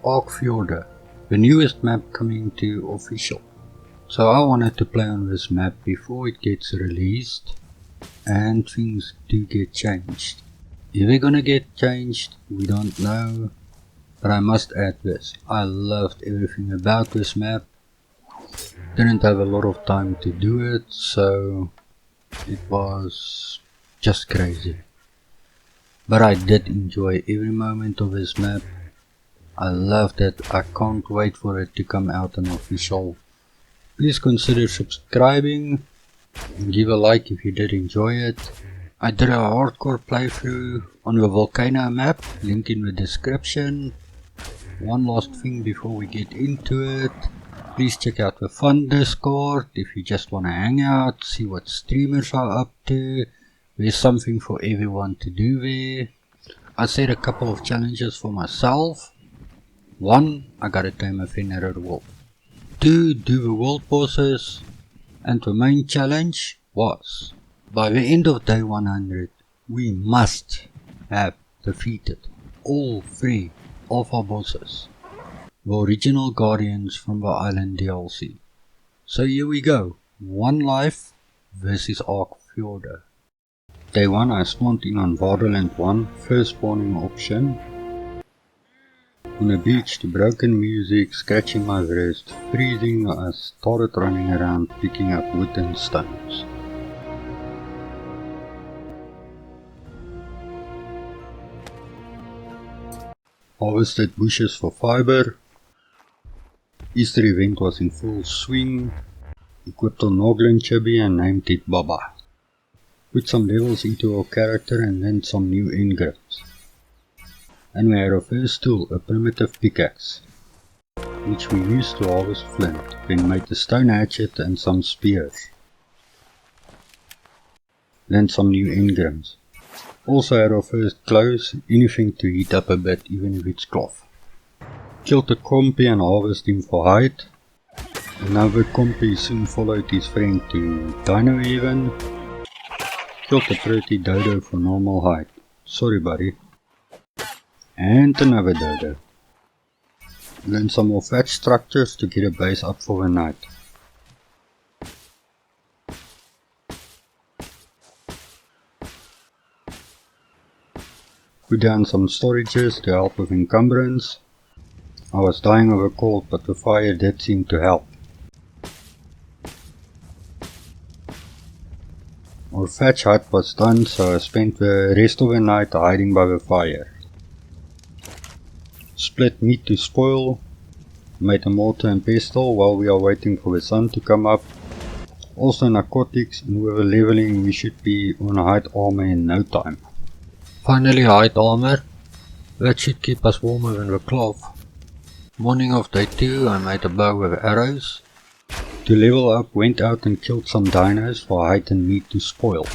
Ark Fjordur, the newest map coming to official. So I wanted to play on this map before it gets released, and things do get changed. If they're gonna get changed, we don't know, but I must add this. I loved everything about this map. Didn't have a lot of time to do it, so it was just crazy. But I did enjoy every moment of this map. I loved it. I can't wait for it to come out on official. Please consider subscribing and give a like if you did enjoy it. I did a hardcore playthrough on the volcano map, link in the description. One last thing before we get into it. Please check out the F.U.N Discord if you just want to hang out, see what streamers are up to. There's something for everyone to do there. I set a couple of challenges for myself. 1. I gotta tame a Fenrir wolf. 2. Do the world bosses. And the main challenge was, by the end of day 100, we must have defeated all 3 of our bosses, the original guardians from the island DLC. So here we go, 1 life versus Ark Fjordur. Day 1 I spawned in on Vaderland 1, first spawning option. On a beach to broken music, scratching my wrist, freezing, I started running around picking up wood and stones. Harvested bushes for fiber. Easter event was in full swing. Equipped a Noglin chibi and named it Baba. Put some levels into our character and then some new engrams. And we had our first tool, a primitive pickaxe, which we used to harvest flint, then made a stone hatchet and some spears. Then some new engrams. Also had our first clothes, anything to heat up a bit, even if it's cloth. Killed a compy and harvested him for hide. Another compy soon followed his friend to Dino Heaven. Killed a pretty dodo for normal height. Sorry buddy. And another dodo. Learn some more thatch structures to get a base up for the night. Put down some storages to help with encumbrance. I was dying of a cold, but the fire did seem to help. Our thatch hut was done, so I spent the rest of the night hiding by the fire. Split meat to spoil, made a mortar and pestle while we are waiting for the sun to come up. Also narcotics, and with the leveling we should be on hide armor in no time. Finally hide armor, that should keep us warmer than the cloth. Morning of day 2 I made a bow with arrows. To level up went out and killed some dinos for hide and meat to spoil.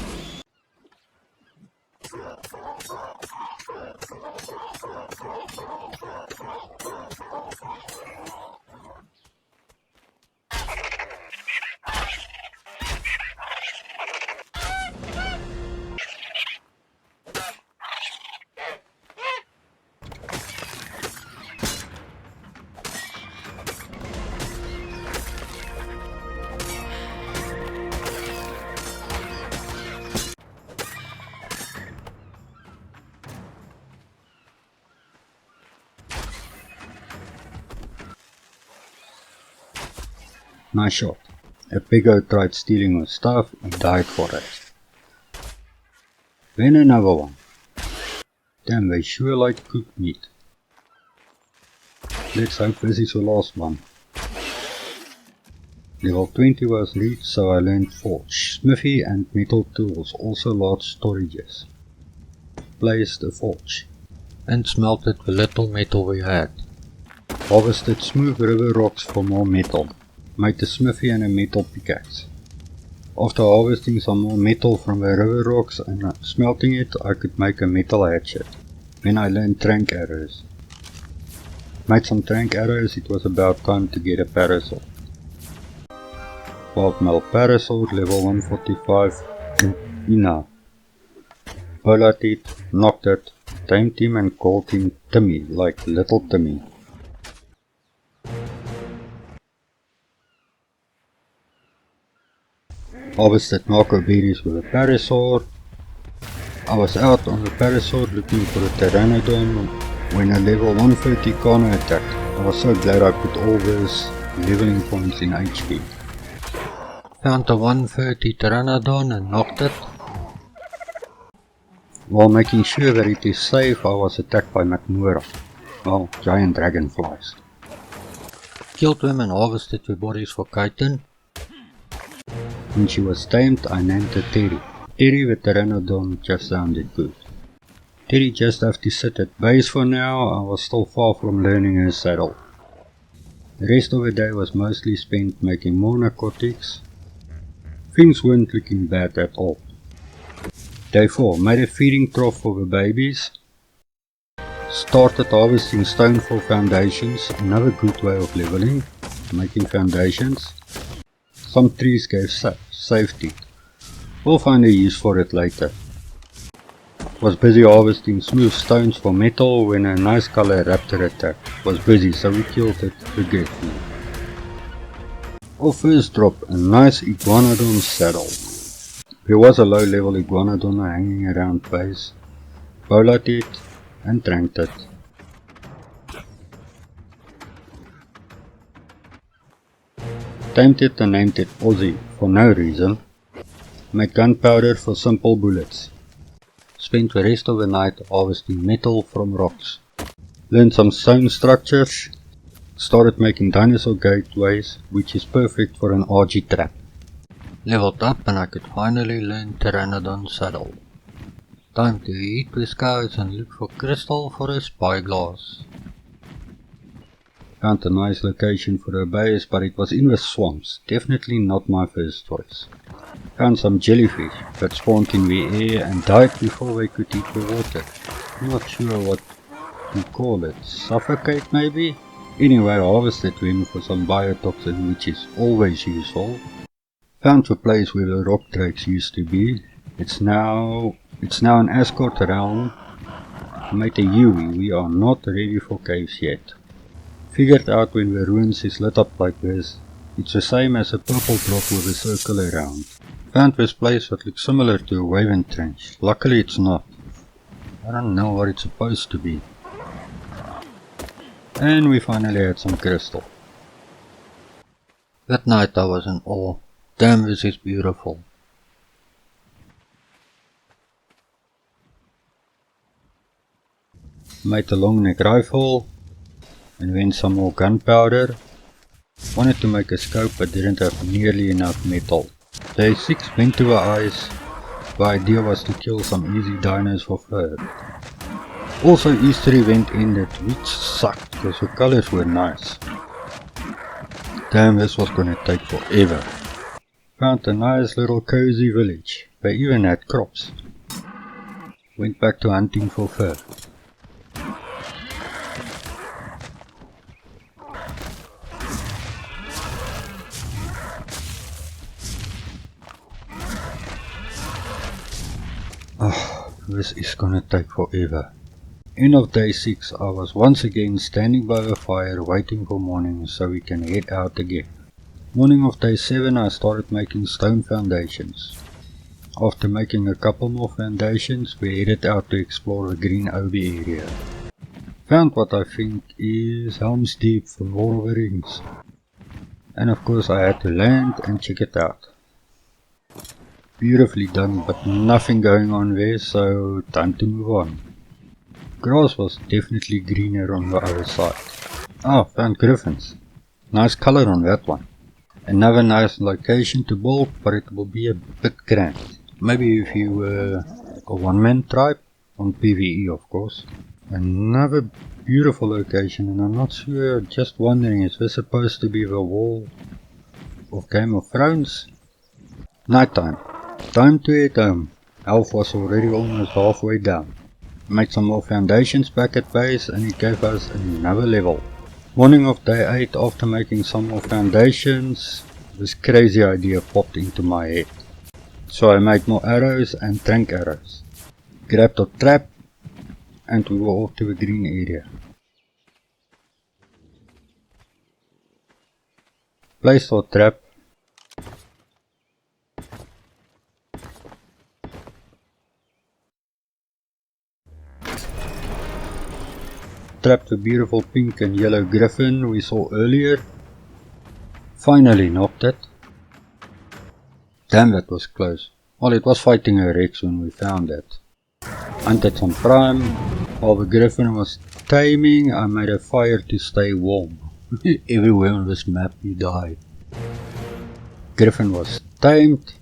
Nice shot. A piggo tried stealing my stuff and died for it. Then another one. Damn, they sure like cooked meat. Let's hope this is the last one. Level 20 was reached, so I learned forge, smithy and metal tools, also large storages. Placed a forge and smelted the little metal we had. Harvested smooth river rocks for more metal. Made a smithy and a metal pickaxe. After harvesting some more metal from the river rocks and smelting it, I could make a metal hatchet. Then I learned trank arrows. Made some trank arrows, it was about time to get a parasol. 12 mil parasol, level 145, Ina. Bullet it, knocked it, tamed him and called him Timmy, like little Timmy. Harvested narco berries with a parasaur. I was out on the parasaur looking for a pteranodon when a level 130 Kana attacked. I was so glad I put all those leveling points in HP. Found a 130 pteranodon and knocked it. While making sure that it is safe, I was attacked by Macmora. Well, giant dragonflies. Killed them and harvested their bodies for chitin. When she was tamed, I named her Terry. Terry the pteranodon just sounded good. Terry just have to sit at base for now. I was still far from learning her saddle. The rest of the day was mostly spent making more narcotics. Things weren't looking bad at all. Day 4, made a feeding trough for the babies. Started harvesting stone for foundations, another good way of leveling, making foundations. Some trees gave safety. We'll find a use for it later. Was busy harvesting smooth stones for metal when a nice color raptor attacked. Was busy, so we killed it regretfully. Our first drop, a nice iguanodon saddle. There was a low level iguanodon hanging around base. Bowled it and tranked it. Tamed it and named it Aussie for no reason. Made gunpowder for simple bullets. Spent the rest of the night harvesting metal from rocks. Learned some stone structures. Started making dinosaur gateways, which is perfect for an RG trap. Leveled up and I could finally learn Pteranodon saddle. Time to eat the scouts and look for crystal for a spyglass. Found a nice location for a base, but it was in the swamps, definitely not my first choice. Found some jellyfish that spawned in the air and died before they could eat the water. Not sure what to call it, suffocate maybe? Anyway, I harvested them for some biotoxin, which is always useful. Found the place where the rock drakes used to be. It's now an escort realm. Made a Yui, we are not ready for caves yet. Figured out when the ruins is lit up like this, it's the same as a purple drop with a circle around. Found this place that looks similar to a Waven trench. Luckily it's not. I don't know what it's supposed to be. And we finally had some crystal. That night I was in awe. Damn, this is beautiful. Made a long neck rifle. And then some more gunpowder. Wanted to make a scope but didn't have nearly enough metal. Day 6 went to the ice. The idea was to kill some easy dinos for fur. Also Easter event ended, which sucked because the colors were nice. Damn, this was gonna take forever. Found a nice little cozy village. They even had crops. Went back to hunting for fur. This is gonna take forever. End of day 6, I was once again standing by the fire waiting for morning so we can head out again. Morning of day 7 I started making stone foundations. After making a couple more foundations we headed out to explore the Green Obi area. Found what I think is Helm's Deep from Lord of the Rings. And of course I had to land and check it out. Beautifully done, but nothing going on there, so time to move on. Grass was definitely greener on the other side. Found griffins. Nice color on that one. Another nice location to build, but it will be a bit cramped. Maybe if you were a one-man tribe, on PvE of course. Another beautiful location, and I'm not sure, just wondering, is this supposed to be the wall of Game of Thrones? Nighttime. Time to head home. Health was already almost halfway down. Made some more foundations back at base and it gave us another level. Morning of day 8, after making some more foundations, this crazy idea popped into my head. So I made more arrows and trank arrows. Grabbed a trap and we were off to the green area. Placed our trap. trapped the beautiful pink and yellow griffin we saw earlier. Finally knocked it. Damn, that was close. Well, it was fighting a Rex when we found it. Hunted some prime. While the griffin was taming, I made a fire to stay warm. Everywhere on this map you die. Griffin was tamed.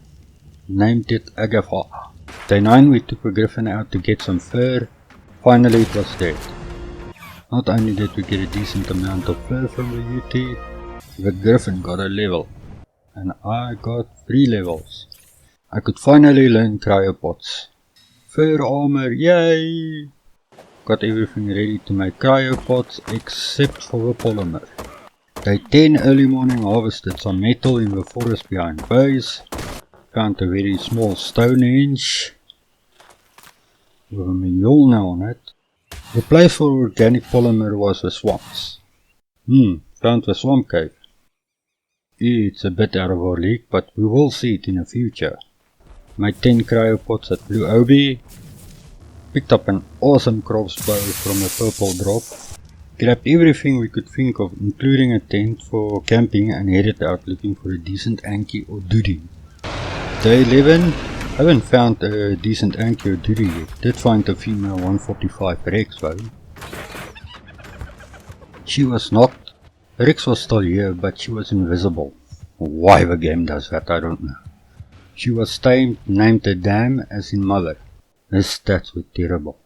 Named it Agatha. Day 9 we took the griffin out to get some fur. Finally it was dead. Not only did we get a decent amount of fur from the UT, the griffin got a level. And I got 3 levels. I could finally learn cryopods. Fur armor, yay! Got everything ready to make cryopods except for the polymer. Day 10 early morning harvested some metal in the forest behind base. Found a very small Stonehenge with a Mjolnir on it. The place for organic polymer was the swamps. Found the swamp cave. It's a bit out of our league, but we will see it in the future. Made 10 cryopods at Blue Obi. Picked up an awesome crossbow from a purple drop. Grabbed everything we could think of, including a tent for camping, and headed out looking for a decent Anki or Doody. Day 11, haven't found a decent Anki or Doody yet. Did find a female 145 Rex though. She was knocked. Rex was still here, but she was invisible. Why the game does that, I don't know. She was tamed, named a dam as in mother. Her stats were terrible.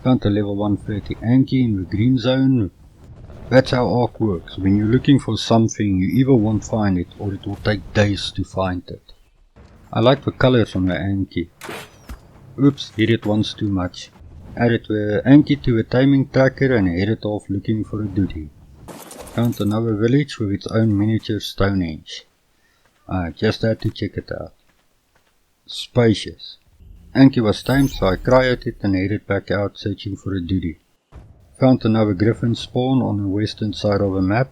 Found a level 130 Anki in the green zone. That's how Ark works. When you're looking for something, you either won't find it or it will take days to find it. I like the colors on the Anki. Oops, hit it once too much. Added the Anki to a timing tracker and headed off looking for a Doody. Found another village with its own miniature Stonehenge. I just had to check it out. Spacious. Anki was tamed, so I cryoed it and headed back out searching for a Doody. Found another griffin spawn on the western side of the map.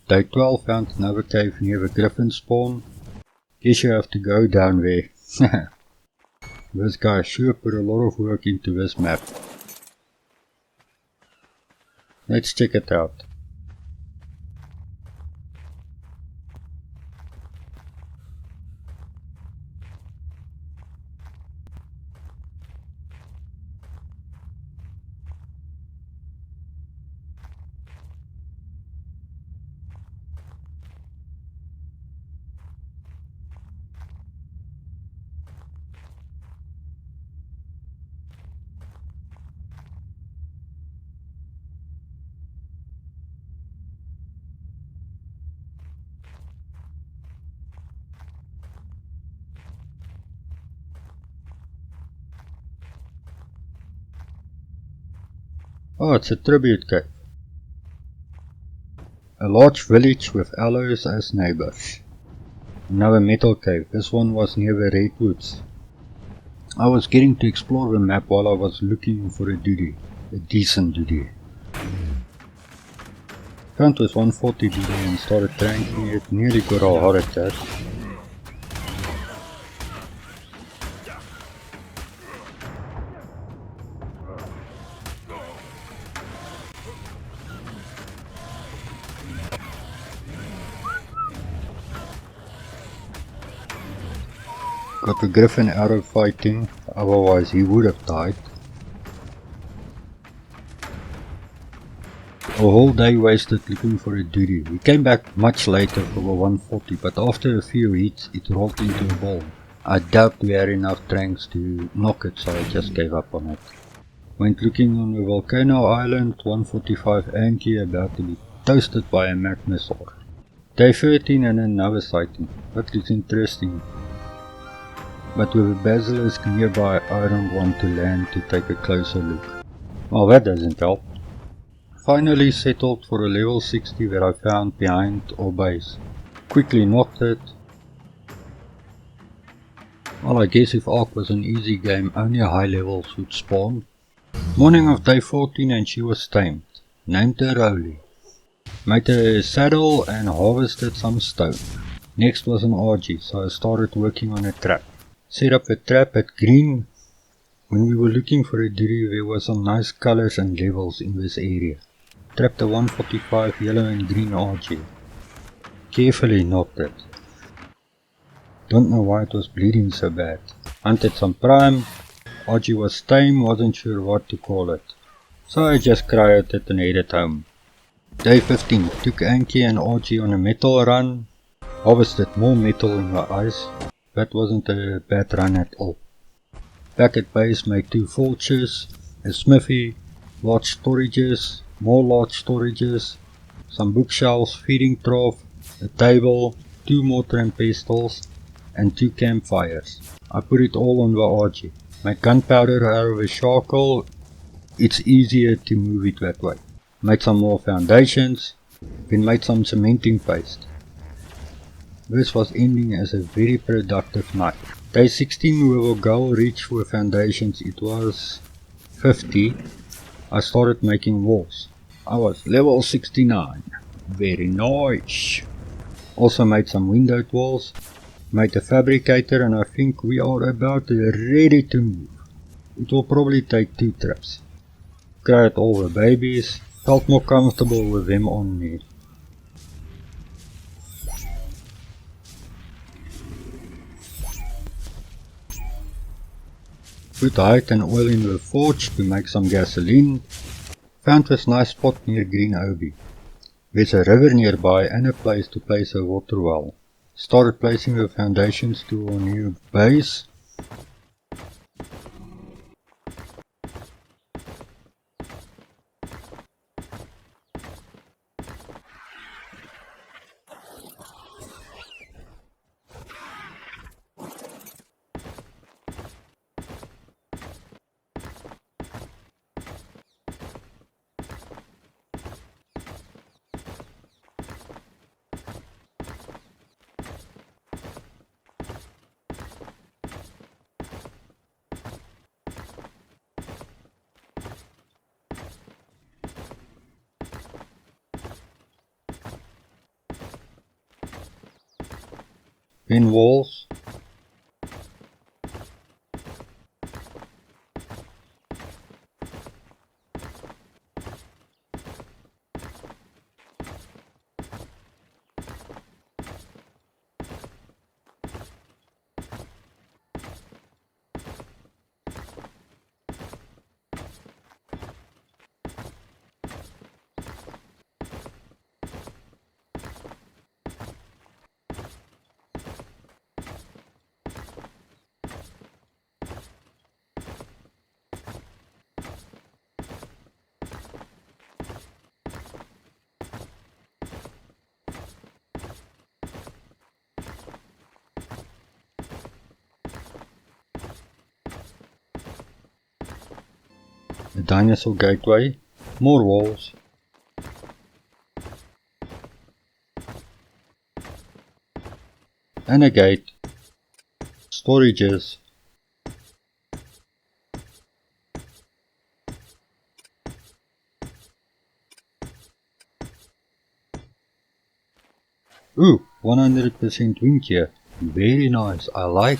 Day 12 found another cave near the griffin spawn. Guess you have to go down there. This guy sure put a lot of work into this map. Let's check it out. Oh, it's a tribute cave. A large village with aloes as neighbors. Another metal cave. This one was near the redwoods. I was getting to explore the map while I was looking for a Doody. A decent Doody. Found this 140 Doody and started tranking it. Nearly got a heart attack. Got the griffin out of fighting, otherwise he would have died. A whole day wasted looking for a Doody. We came back much later for the 140, but after a few hits it rolled into a ball. I doubt we had enough tranks to knock it, so I just gave up on it. Went looking on the volcano island, 145 Anki about to be toasted by a Mac missile. Day 13 and another sighting. That looks interesting. But with a basilisk nearby, I don't want to land to take a closer look. Well, that doesn't help. Finally settled for a level 60 that I found behind our base. Quickly knocked it. Well, I guess if Ark was an easy game, only high levels would spawn. Morning of day 14 and she was tamed. Named her Rolly. Made a saddle and harvested some stone. Next was an RG, so I started working on a trap. Set up a trap at green. When we were looking for a duri, there were some nice colors and levels in this area. Trapped a 145 yellow and green RG. Carefully knocked it. Don't know why it was bleeding so bad. Hunted some prime. RG was tame, wasn't sure what to call it. So I just cried it and headed home. Day 15, took Anki and RG on a metal run. Harvested more metal in my eyes. That wasn't a bad run at all. Back at base made 2 vultures, a smithy, large storages, more large storages, some bookshelves, feeding trough, a table, 2 mortar and pestles, and 2 campfires. I put it all on the RG. Made gunpowder out of a charcoal, it's easier to move it that way. Made some more foundations, then made some cementing paste. This was ending as a very productive night. Day 16 we will goal reach for foundations, it was 50. I started making walls. I was level 69. Very nice. Also made some windowed walls. Made a fabricator and I think we are about ready to move. It will probably take 2 trips. Cried all the babies. Felt more comfortable with them on me. Put height and oil in the forge to make some gasoline. Found this nice spot near Green Obi. There's a river nearby and a place to place a water well. Started placing the foundations to our new base. Then walls. A dinosaur gateway, more walls, and a gate, storages, ooh, 100% wind here, very nice, I like.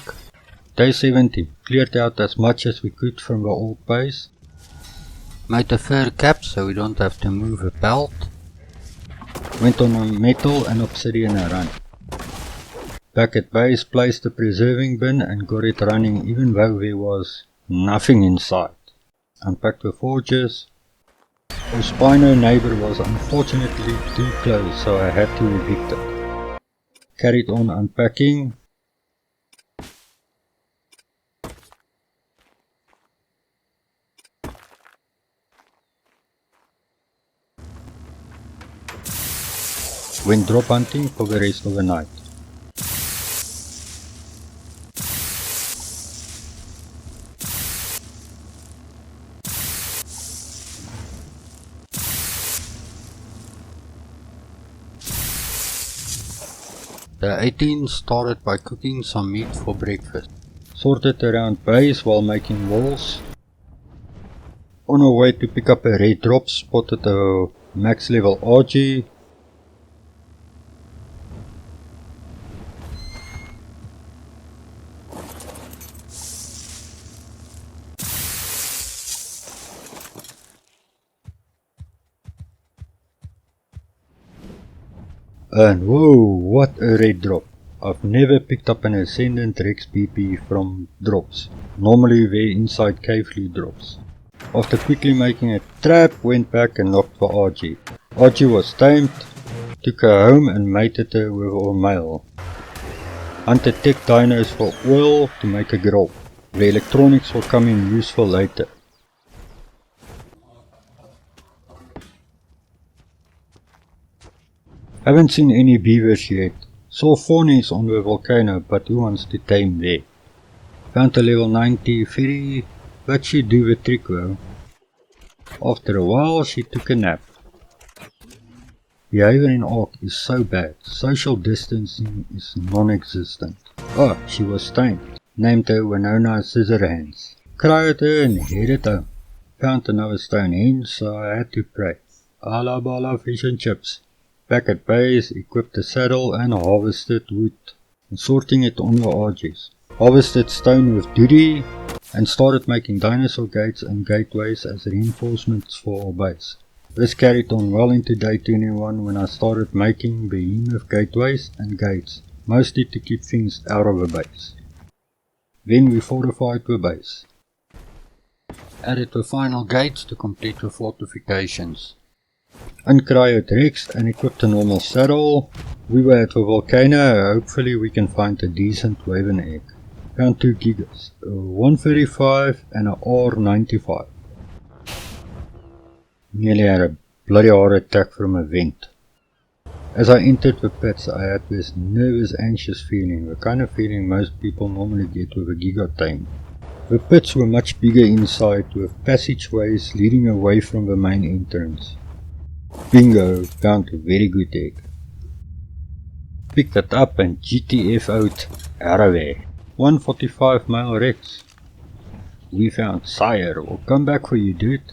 Day 17, cleared out as much as we could from the old base. Made a fur cap so we don't have to move a belt. Went on a metal and obsidian run. Back at base, placed the preserving bin and got it running even though there was nothing inside. Unpacked the forges. Our Spino neighbor was unfortunately too close so I had to evict it. Carried on unpacking. Went drop hunting for the rest of the night. The 18 started by cooking some meat for breakfast. Sorted around base while making walls. On our way to pick up a red drop, spotted a max level RG. And whoa, what a red drop. I've never picked up an Ascendant Rex BP from drops. Normally they're inside cave loot drops. After quickly making a trap, went back and looked for Archie. Archie was tamed, took her home and mated her with our male. Hunted tech dinos for oil to make a grill. The electronics will come in useful later. Haven't seen any beavers yet. Saw fawnies on the volcano, but who wants to tame there? Found a level 90 ferry, but she do the trick though. After a while she took a nap. Behavior in Ark is so bad, social distancing is non-existent. Oh, she was tamed. Named her Winona Scissorhands. Cried her and headed home. Found another Stonehenge, so I had to pray. Ala bala fish and chips. Back at base, equipped a saddle and harvested wood, and sorting it on the edges. Harvested stone with duty, and started making dinosaur gates and gateways as reinforcements for our base. This carried on well into day 21 when I started making behemoth gateways and gates, mostly to keep things out of the base. Then we fortified the base. Added the final gates to complete the fortifications. Uncryed Rex and equipped a normal saddle. We were at the volcano, hopefully we can find a decent Waven egg. Found 2 gigas, a 135 and a R95. Nearly had a bloody heart attack from a vent. As I entered the pits I had this nervous, anxious feeling, the kind of feeling most people normally get with a giga tame. The pits were much bigger inside with passageways leading away from the main entrance. Bingo, found a very good egg. Picked it up and GTF out of there. 145 mile Rex. We found sire, we'll come back for you dude.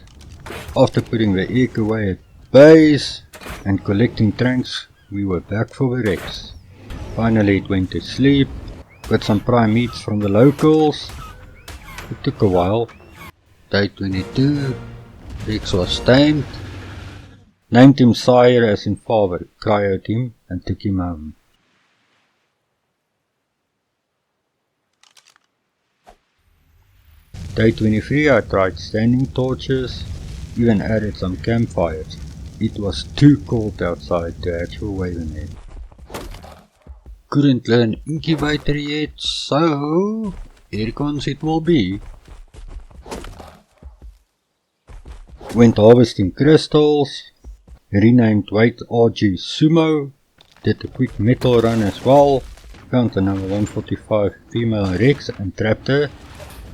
After putting the egg away at base and collecting trunks, we were back for the Rex. Finally it went to sleep, got some prime meats from the locals. It took a while. Day 22, Rex was tamed. Named him sire as in father, cried him and took him home. Day 23 I tried standing torches, even added some campfires. It was too cold outside to hatch a Waven egg. Couldn't learn incubator yet, so aircons it will be. Went harvesting crystals, renamed White RG Sumo, did a quick metal run as well, found another 145 female Rex and trapped her.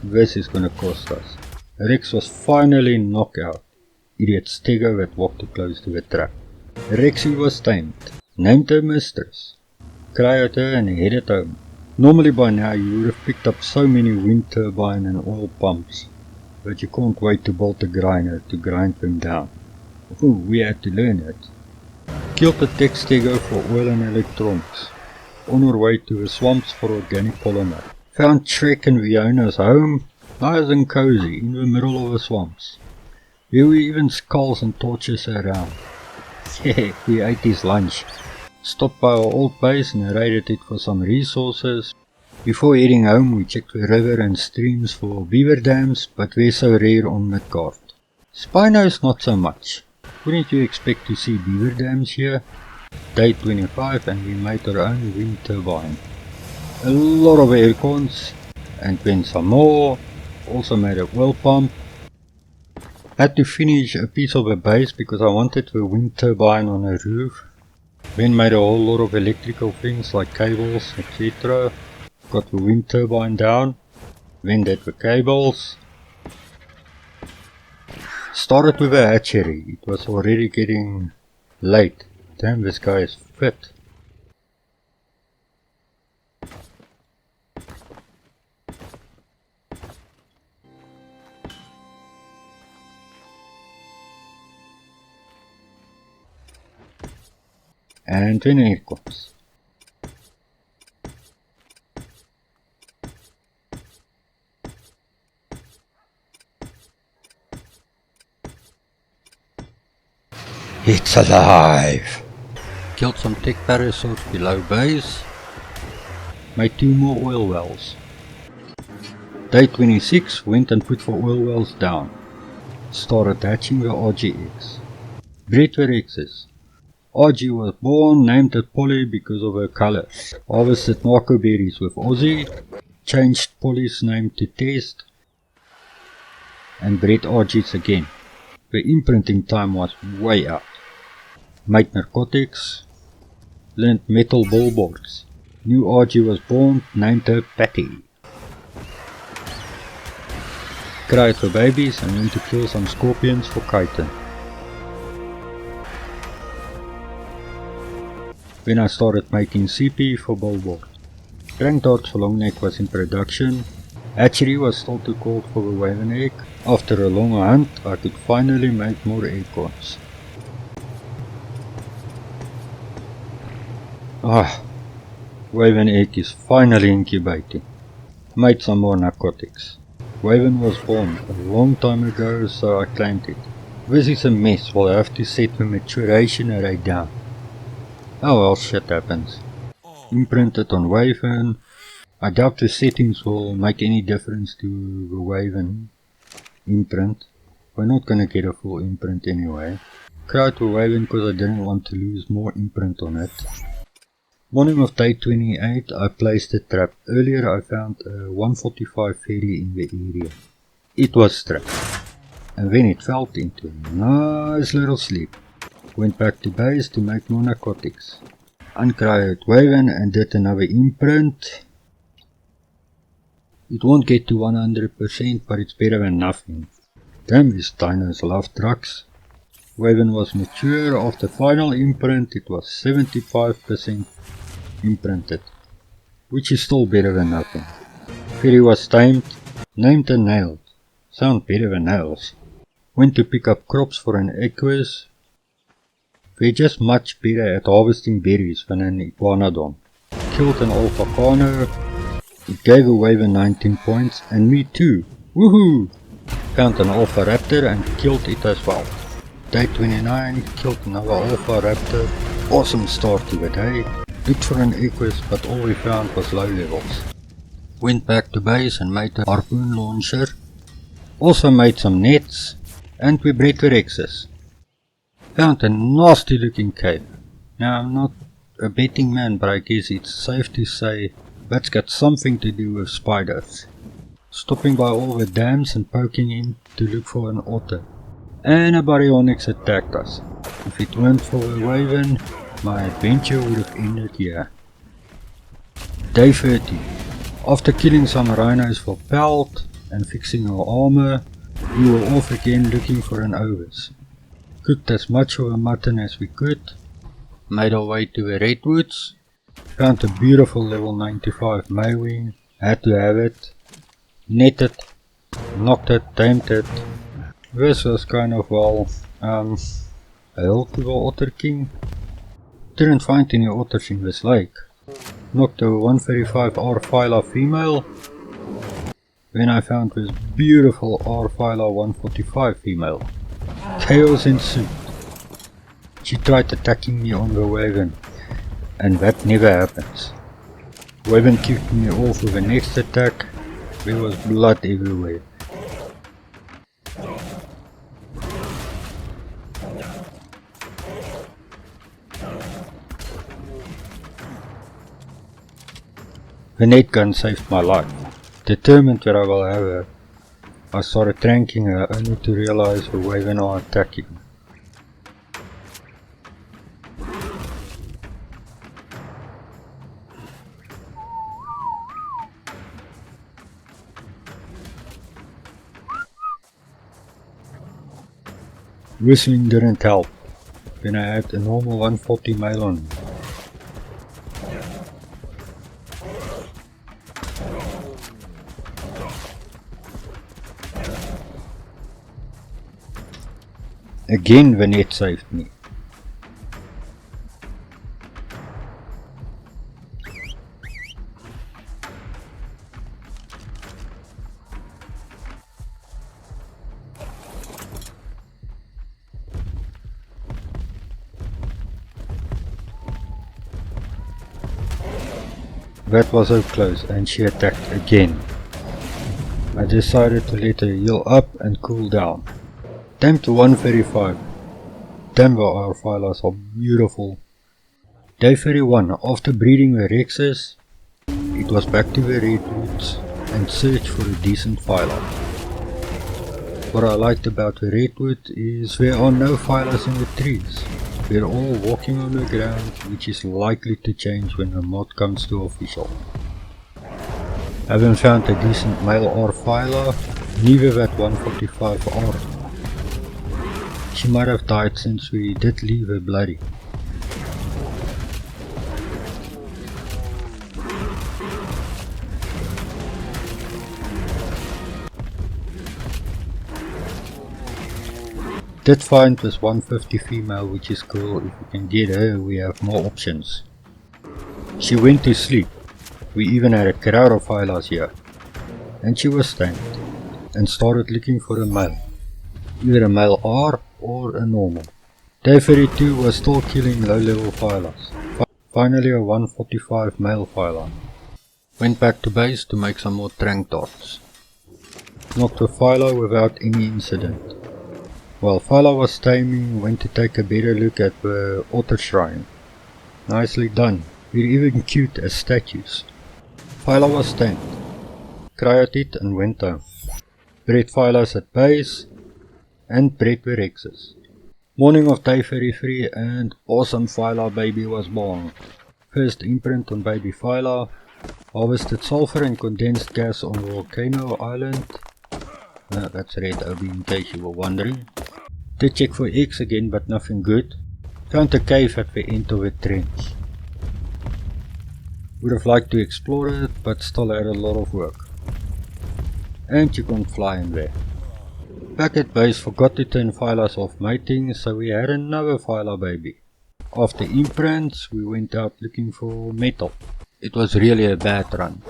This is gonna cost us. Rex was finally knocked out. Idiot Stego that walked too close to the trap. Rexy was tamed. Named her mistress. Cried her and headed home. Normally by now you would have picked up so many wind turbine and oil pumps, but you can't wait to bolt a grinder to grind them down. Ooh, we had to learn it. Killed the tech Stego for oil and electronics. On our way to the swamps for organic polymer. Found Shrek and Fiona's home, nice and cozy, in the middle of the swamps. There were even skulls and torches around. Yeah, we ate his lunch. Stopped by our old base and raided it for some resources. Before heading home we checked the river and streams for beaver dams, but they're so rare on Midgard. Spinos not so much. Wouldn't you expect to see beaver dams here? Day 25 and we made our own wind turbine. A lot of aircons, and then some more. Also made a oil pump. Had to finish a piece of a base because I wanted the wind turbine on a roof. Then made a whole lot of electrical things like cables, etc. Got the wind turbine down. Then did the cables. Started with a hatchery. It was already getting late. Damn, this guy is fit. And then it comes. It's alive! Killed some tech parasaurs below base. Made 2 more oil wells. Day 26, went and put 4 oil wells down. Started hatching the RGX. Bred the Rexes. RG was born, named it Polly because of her color. Harvested narco berries with Aussie. Changed Polly's name to Test. And bred RGs again. The imprinting time was way out. Made narcotics. Learned metal billboards. New RG was born, named her Patty. Cried for babies and went to kill some scorpions for chitin. When I started making CP for billboard. Crank darts for longneck was in production. Hatchery was still too cold for the Waven egg. After a long hunt, I could finally make more acorns. Waven egg is finally incubating. Made some more narcotics. Waven was born a long time ago, so I claimed it. This is a mess, we'll have to set the maturation rate down. Oh well, shit happens. Imprinted on Waven. I doubt the settings will make any difference to the Waven imprint. We're not gonna get a full imprint anyway. Cried for Waven because I didn't want to lose more imprint on it. Morning of day 28, I placed a trap. Earlier I found a 145 ferry in the area. It was trapped. And then it fell into a nice little sleep. Went back to base to make more narcotics. Uncryed Waven and did another imprint. It won't get to 100%, but it's better than nothing. Damn, these dinos love trucks. Waven was mature. After final imprint, it was 75% imprinted, which is still better than nothing. Ferry was tamed, named and nailed. Sound better than nails. Went to pick up crops for an equus. They're just much better at harvesting berries than an iguanodon. Killed an alpha carno. It gave away the 19 points, and me too. Woohoo! Found an alpha raptor and killed it as well. Day 29, killed another alpha raptor. Awesome start to the day. Looked for an equus, but all we found was low levels. Went back to base and made a harpoon launcher. Also made some nets, and we bred the Rexes. Found a nasty looking cave. Now I'm not a betting man, but I guess it's safe to say that's got something to do with spiders. Stopping by all the dams and poking in to look for an otter. And a baryonyx attacked us. If it weren't for the Waven, my adventure would have ended here. Day 30. After killing some rhinos for pelt and fixing our armor, we were off again looking for an ovis. Cooked as much of the mutton as we could. Made our way to the redwoods. Found a beautiful level 95 Maywing. Had to have it. Netted. Knocked it, tamed it. This was kind of, well, a help to the Otter King. Didn't find any otters in this lake. Knocked a 135 R Phyla female. Then I found this beautiful R Phyla 145 female. Chaos ensued. She tried attacking me on the Waven, and that never happens. Waven kicked me off with the next attack. There was blood everywhere. The net gun saved my life. Determined that I will have her, I started tranking her only to realize the Waven are attacking. Whistling didn't help. Then I had a normal 140 male on me. Again the net saved me. That was so close and she attacked again. I decided to let her heal up and cool down. Time to 135. Damn, our phylas are beautiful. Day 31, after breeding the Rexes, it was back to the redwoods and search for a decent phyla. What I liked about the redwood is there are no phylas in the trees. They're all walking on the ground, which is likely to change when the mod comes to official. Haven't found a decent male R phyla, neither that 145R. She might have died since we did leave her bloody. Did find this 150 female, which is cool. If we can get her, we have more options. She went to sleep. We even had a crowd of phylas here. And she was tamed and started looking for a male. Either a male R or a normal. Day 32 was still killing low level phylas. Finally a 145 male phyla. Went back to base to make some more trank darts. Knocked the phyla without any incident. While phyla was taming, went to take a better look at the otter shrine. Nicely done. They're even cute as statues. Phyla was tamed. Cried it and went home. Bred phylas at base and bred the Rexes. Morning of day 33 and awesome phyla baby was born. First imprint on baby phyla. Harvested sulfur and condensed gas on Volcano Island. That's red OB in case you were wondering. Did check for eggs again but nothing good. Found a cave at the end of a trench. Would have liked to explore it but still had a lot of work. And you can't fly in there. Back at base forgot to turn phylas off mating, so we had another phyla baby. After imprints we went out looking for metal. It was really a bad run.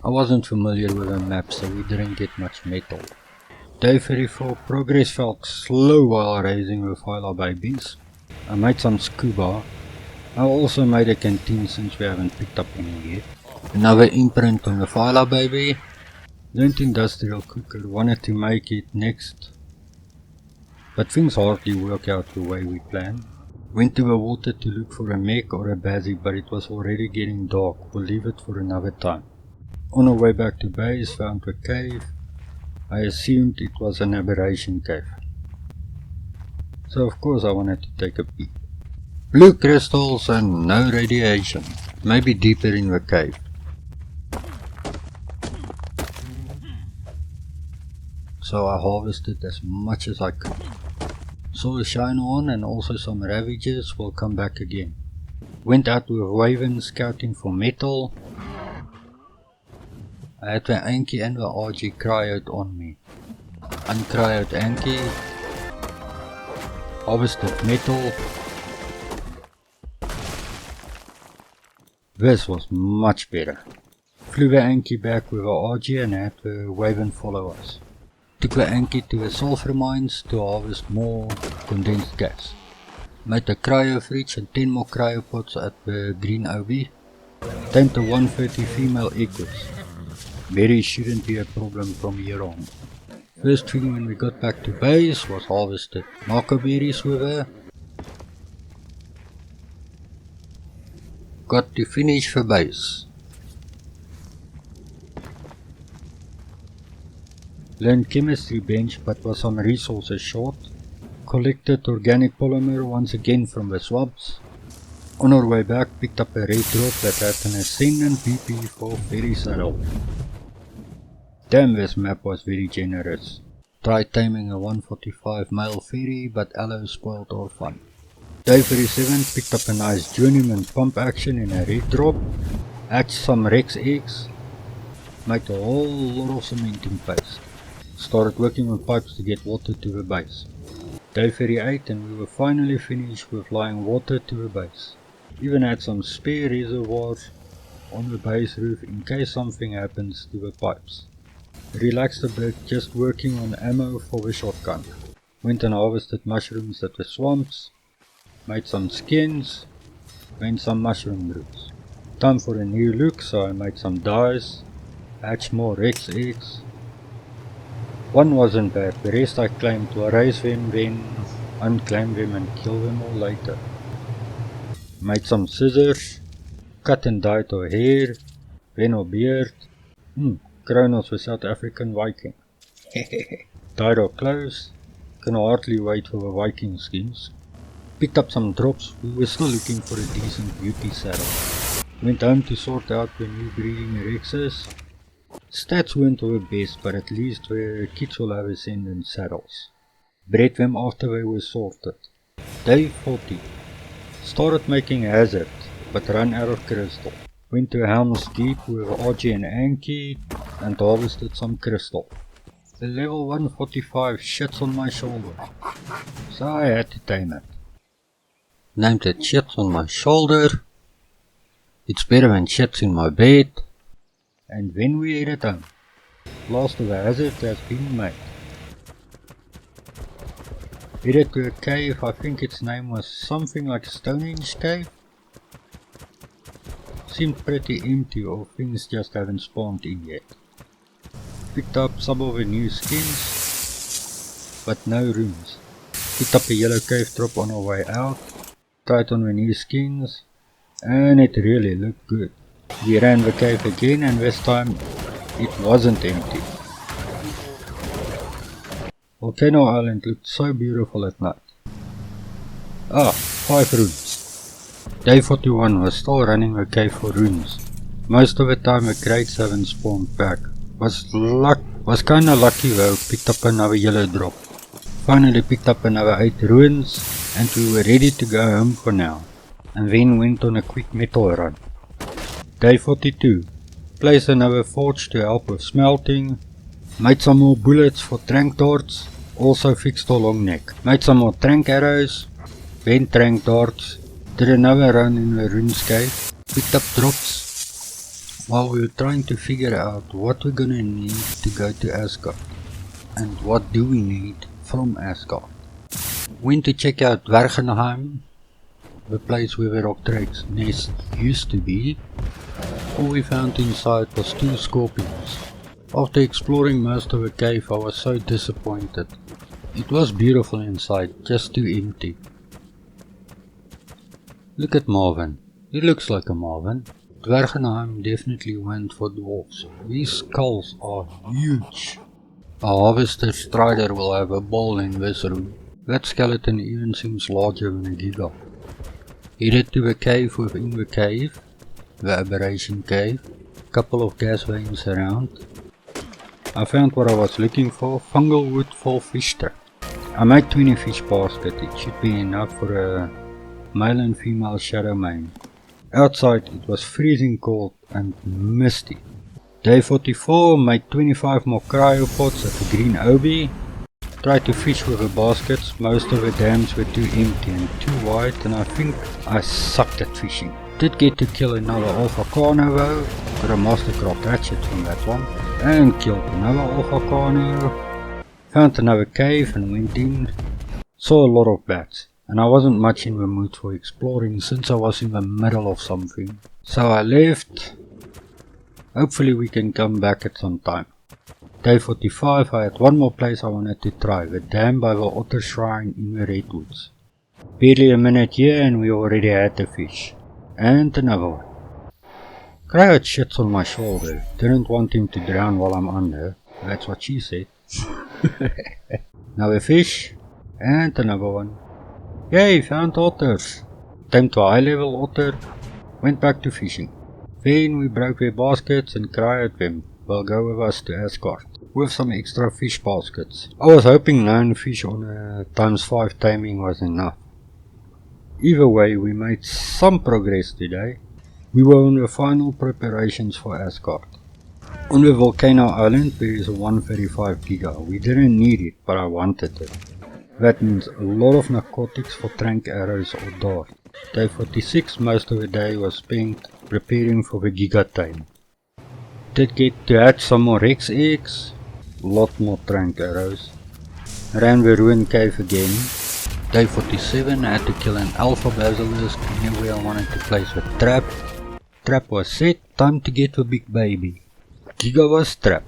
I wasn't familiar with the map so we didn't get much metal. Day 34 progress felt slow while raising the phyla babies. I made some scuba. I also made a canteen since we haven't picked up any yet. Another imprint on the phyla baby. Learned industrial cooker, wanted to make it next. But things hardly work out the way we planned. Went to the water to look for a mech or a bazzy but it was already getting dark. We'll leave it for another time. On our way back to base found a cave. I assumed it was an aberration cave. So of course I wanted to take a peek. Blue crystals and no radiation. Maybe deeper in the cave. So I harvested as much as I could. Saw a shine on and also some ravages. Will come back again. Went out with F.U.N scouting for metal. I had the Anki and the RG cryoed on me. Uncryoed Anki. Harvested metal. This was much better. Flew the Anki back with the RG and had the F.U.N follow us. Took the Anki to the sulfur mines to harvest more condensed gas. Made a cryo fridge and 10 more cryopods at the green OB. Tamed the 130 female equus. Berries shouldn't be a problem from here on. First thing when we got back to base was harvested Marco berries with her. Got to finish the base. Learned chemistry bench but was some resources short. Collected organic polymer once again from the swamps. On our way back picked up a red drop that had an ascendant BP for ferry saddle. Damn, this map was very generous. Tried taming a 145 mile ferry but Aloe spoiled our fun. Day 37 picked up a nice journeyman pump action in a red drop. Hatched some Rex eggs. Made a whole lot of cementing paste. Started working on pipes to get water to the base. Day 38 and we were finally finished with flying water to the base. Even had some spare reservoirs on the base roof in case something happens to the pipes. Relaxed a bit just working on ammo for the shotgun. Went and harvested mushrooms at the swamps. Made some skins. Made some mushroom roots. Time for a new look, so I made some dyes, hatched more Rex eggs. One wasn't bad, the rest I claimed to erase them, then unclaim them and kill them all later. Made some scissors, cut and dyed our hair, then our beard. Kronos for South African Viking. Dyed our clothes, can hardly wait for the Viking skins. Picked up some drops, we were still looking for a decent beauty saddle. Went home to sort out the new breeding Rexes. Stats weren't our best, but at least the kids will have ascendant saddles. Bred them after they were sorted. Day 40. Started making hazard, but ran out of crystal. Went to Helm's Deep with RG and Anki and harvested some crystal. The level 145 shits on my shoulder, so I had to tame it. Named it shits on my shoulder. It's better than shits in my bed. And when we headed home, last of the hazard has been made. Headed to a cave, I think its name was something like Stonehenge Cave. Seemed pretty empty, or things just haven't spawned in yet. Picked up some of the new skins, but no runes. Picked up a yellow cave drop on our way out, tried on the new skins, and it really looked good. We ran the cave again, and this time it wasn't empty. Volcano Island looked so beautiful at night. 5 runes. Day 41 was still running the cave for runes. Most of the time the crates haven't spawned back. Was kinda lucky though, picked up another yellow drop. Finally picked up another 8 runes, and we were ready to go home for now. And then went on a quick metal run. Day 42. Placed another forge to help with smelting. Made some more bullets for trank darts. Also fixed our long neck. Made some more trank arrows. Then trank darts. Did another run in the runes cave. Picked up drops. While we were trying to figure out what we're gonna need to go to Asgard. And what do we need from Asgard. Went to check out Dwergenheim, the place where the Rockdrake's nest used to be. All we found inside was 2 scorpions. After exploring most of the cave, I was so disappointed. It was beautiful inside, just too empty. Look at Marvin. He looks like a Marvin. Dwergenheim definitely went for dwarves. These skulls are huge. A harvester strider will have a ball in this room. That skeleton even seems larger than a giga. Headed to the cave within the cave. The aberration cave. Couple of gas veins around. I found what I was looking for, fungal wood for fish trap. I made 20 fish basket, it should be enough for a male and female shadow mane. Outside it was freezing cold and misty. Day 44, made 25 more cryopods at the green obi. Tried to fish with the baskets, most of the dams were too empty and too wide, and I think I sucked at fishing. Did get to kill another alpha carno though, got a mastercraft hatchet from that one, and killed another alpha carno. Found another cave and went in, saw a lot of bats, and I wasn't much in the mood for exploring since I was in the middle of something. So I left. Hopefully we can come back at some time. Day 45, I had one more place I wanted to try, the dam by the otter shrine in the redwoods. Barely a minute here and we already had the fish. And another one. Cry had shits on my shoulder, didn't want him to drown while I'm under, that's what she said. Now a fish, and another one. Yay, found otters. Tamed to a high level otter, went back to fishing. Then we broke their baskets and cried them. Will go with us to Asgard with some extra fish baskets. I was hoping 9 fish on a ×5 taming was enough. Either way, we made some progress today. We were on the final preparations for Asgard. On the Volcano Island there is a 135 giga. We didn't need it, but I wanted it. That means a lot of narcotics for trank arrows or dart. Day 46, most of the day was spent preparing for the giga time. Did get to hatch some more Rex eggs, lot more trank arrows. Ran the ruin cave again. Day 47, I had to kill an alpha basilisk, anywhere I wanted to place a trap. Trap was set, time to get the big baby. Giga was trapped.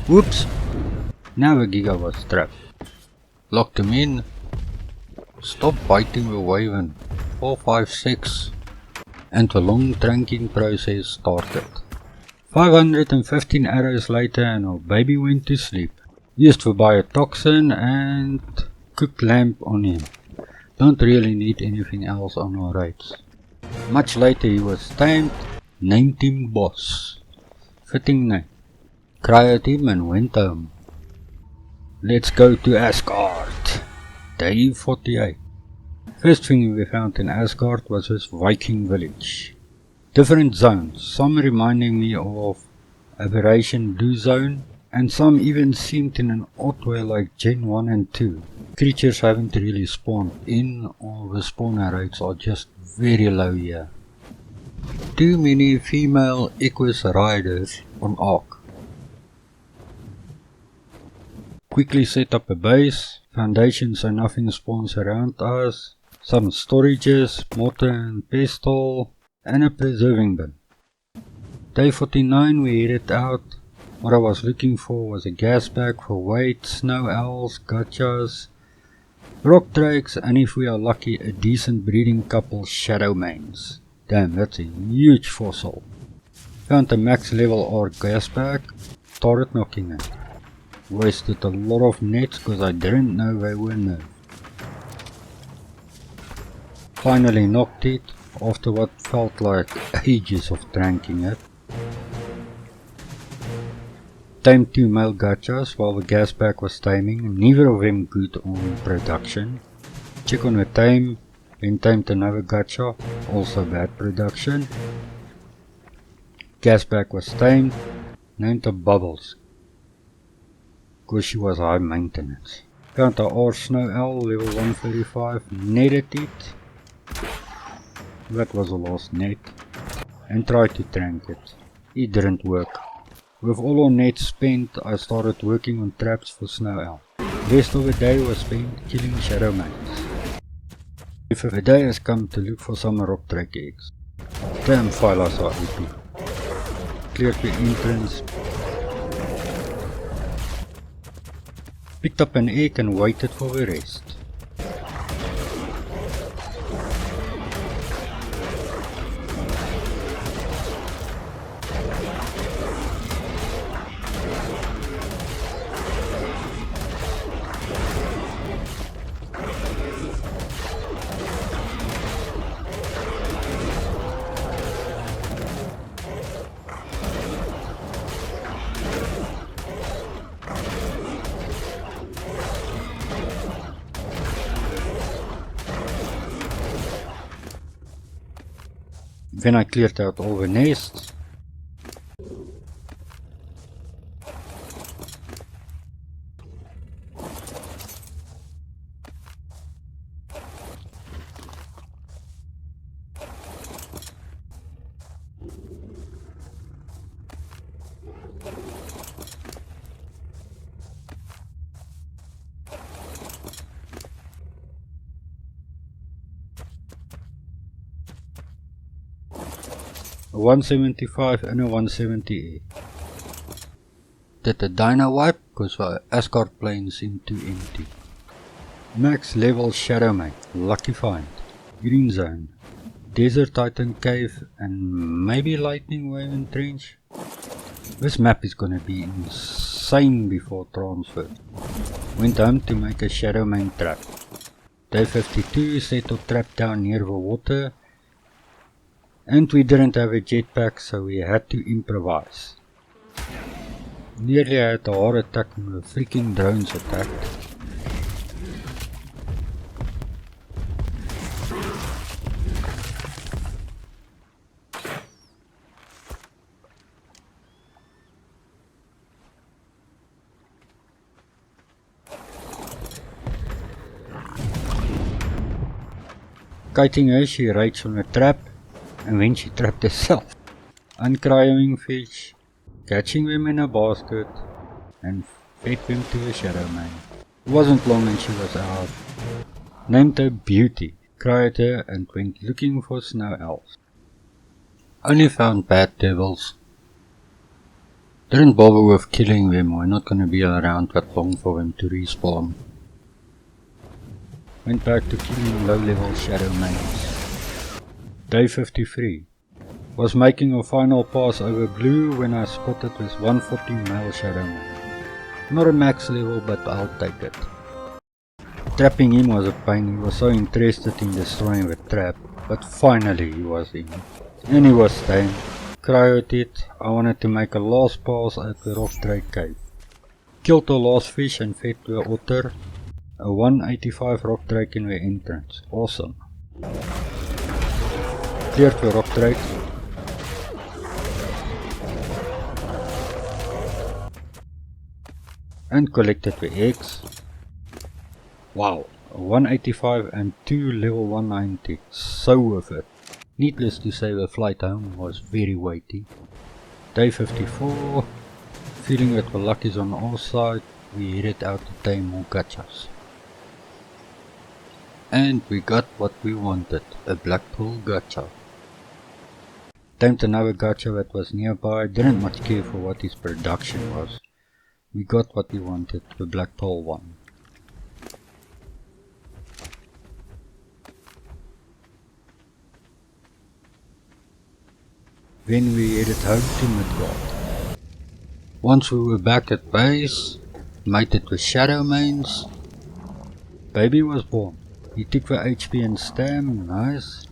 Whoops! Now the Giga was trapped. Locked him in. Stop biting the Wyvern. 4, 5, 6. And the long tranking process started. 515 arrows later and our baby went to sleep. Used for biotoxin and cooked lamb on him. Don't really need anything else on our raids. Much later he was tamed, named him Boss. Fitting name. Cried him and went home. Let's go to Asgard. Day 48. First thing we found in Asgard was this Viking village. Different zones, some reminding me of Aberration Blue Zone, and some even seemed in an odd way like Gen 1 and 2. Creatures haven't really spawned in, or the spawner rates are just very low here. Too many female Equus riders on Ark. Quickly set up a base, foundation so nothing spawns around us, some storages, mortar and pestle, and a preserving bin. Day 49 we headed out. What I was looking for was a gas bag for weight, snow owls, gotchas, rock drakes, and if we are lucky a decent breeding couple shadow mains. Damn, that's a huge fossil. Found a max level Ark gas bag, started knocking it. Wasted a lot of nets because I didn't know they were nerfed. Finally knocked it after what felt like ages of tranking it. Tamed 2 male gotchas while the gas bag was taming, neither of them good on production. Check on the tame, then tamed another gotcha, also bad production. Gas bag was tamed, named her Bubbles, because she was high maintenance. Found a R Snow Owl level 135, netted it. That was the last net. And tried to trank it. It didn't work. With all our nets spent, I started working on traps for Snow Owl. Rest of the day was spent killing shadow mains. If the day has come to look for some rock drake eggs. Damn phylas are OP. Cleared the entrance. Picked up an egg and waited for the rest. Then I cleared out all the nests. A 175 and a 170A. Did a dino wipe because the Asgard plane seemed too empty. Max level Shadow Mate, lucky find. Green Zone, Desert Titan Cave and maybe Lightning Wave and Trench. This map is gonna be insane before transfer. Went home to make a Shadow Mane trap. Day 52 set up trap down near the water. And we didn't have a jetpack, so we had to improvise. Nearly had a heart attack when the freaking drones attacked. Kiting her, she rides on a trap. And then she trapped herself. Uncrying fish, catching them in a basket, and fed them to a shadow mane. It wasn't long and she was out. Named her Beauty, cried her and went looking for snow owls. Only found bad devils. Didn't bother with killing them, we're not gonna be around that long for them to respawn. Went back to killing low level shadow mains. Day 53. Was making a final pass over blue when I spotted this 140 male shadow main. Not a max level, but I'll take it. Trapping him was a pain, he was so interested in destroying the trap, but finally he was in. And he was tamed. Cryoed it. I wanted to make a last pass at the rock drake cave. Killed the last fish and fed the otter. A 185 rock drake in the entrance. Awesome. Cleared the rock drake. And collected the eggs. Wow, a 185 and 2 level 190, so worth it. Needless to say, the flight home was very weighty. Day 54, feeling that the luck is on our side, we headed out to tame more gachas. And we got what we wanted, a black pearl gacha. Tamed another gacha that was nearby, didn't much care for what his production was. We got what we wanted, the black pearl one. Then we headed home to Midgard. Once we were back at base, mated with shadow mains, baby was born. He took the HP and stam, nice.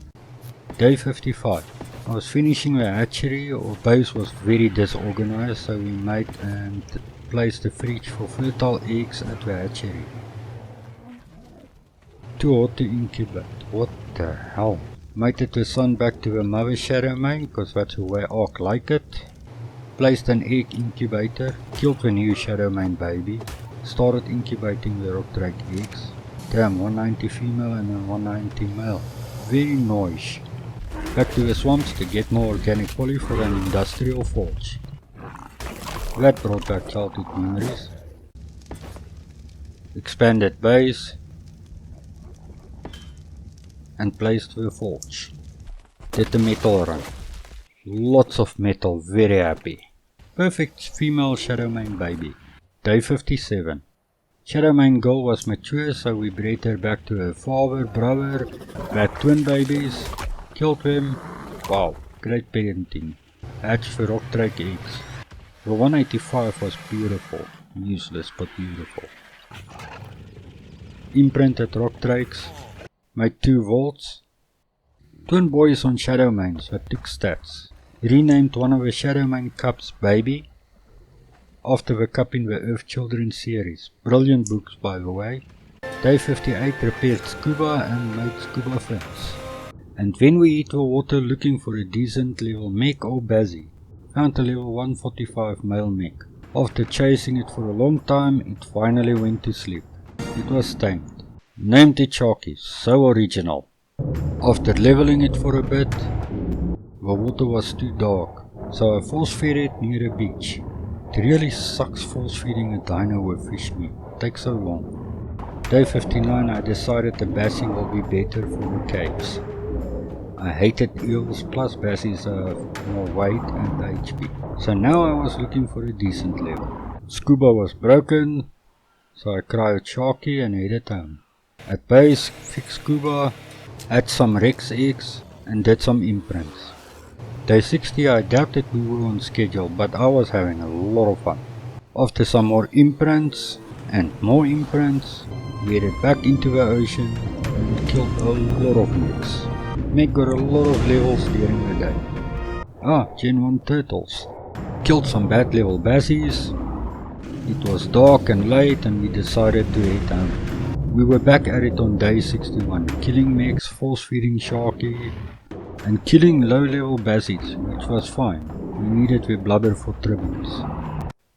Day 55. I was finishing the hatchery, our base was very disorganized, so we made and placed a fridge for fertile eggs at the hatchery. Too hot to incubate, what the hell? Mated the son back to the mother shadow main, because that's the way Ark like it. Placed an egg incubator, killed the new shadow main baby, started incubating the rock drake eggs. Damn, 190 female and a 190 male. Very nice. Back to the swamps to get more organic poly for an industrial forge. That brought back childhood memories. Expanded base. And placed the forge. Did the metal run. Lots of metal, very happy. Perfect female shadow main baby. Day 57. Shadow main girl was mature, so we bred her back to her father, brother, had twin babies, killed them. Wow, great parenting. Hatched the rock drake eggs. The 185 was beautiful, useless but beautiful. Imprinted rock drakes. Made 2 volts. Twin boys on shadow mains that took stats. Renamed one of the shadow main cups baby after the cup in the Earth Children series. Brilliant books, by the way. Day 58 repaired scuba and made scuba fins. And when we hit the water looking for a decent level mech or bazzy, found a level 145 male mech. After chasing it for a long time, it finally went to sleep. It was tamed. Named it Sharky, so original. After leveling it for a bit, the water was too dark, so I force fed it near a beach. It really sucks force feeding a dino with fish meat, it takes so long. Day 59 I decided the bassy will be better for the caves. I hated eels, plus bassies have more weight and HP. So now I was looking for a decent level. Scuba was broken, so I cryoed Sharky and headed home. At base, fixed scuba, had some Rex eggs and did some imprints. Day 60 I doubted we were on schedule, but I was having a lot of fun. After some more imprints and more imprints, we headed back into the ocean and killed a lot of mechs. Mech got a lot of levels during the day. Gen 1 turtles. Killed some bad level bassies. It was dark and late and we decided to head home. We were back at it on day 61, killing mechs, force feeding Sharky, and killing low level bassies, which was fine. We needed the blubber for tributes.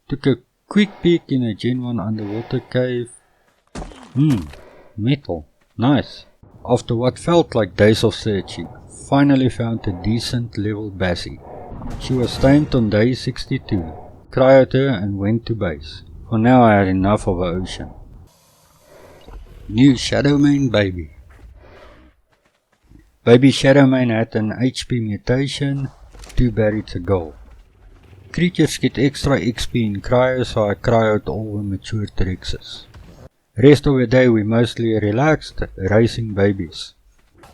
Took a quick peek in a Gen 1 underwater cave. Metal. Nice. After what felt like days of searching, finally found a decent level bassie. She was tamed on day 62. Cryoed her and went to base. For now I had enough of the ocean. New Shadowmane baby. Baby Shadowmane had an HP mutation, too bad it's a goal. Creatures get extra XP in cryo, so I cryoed all the mature Rexes. Rest of the day we mostly relaxed, raising babies.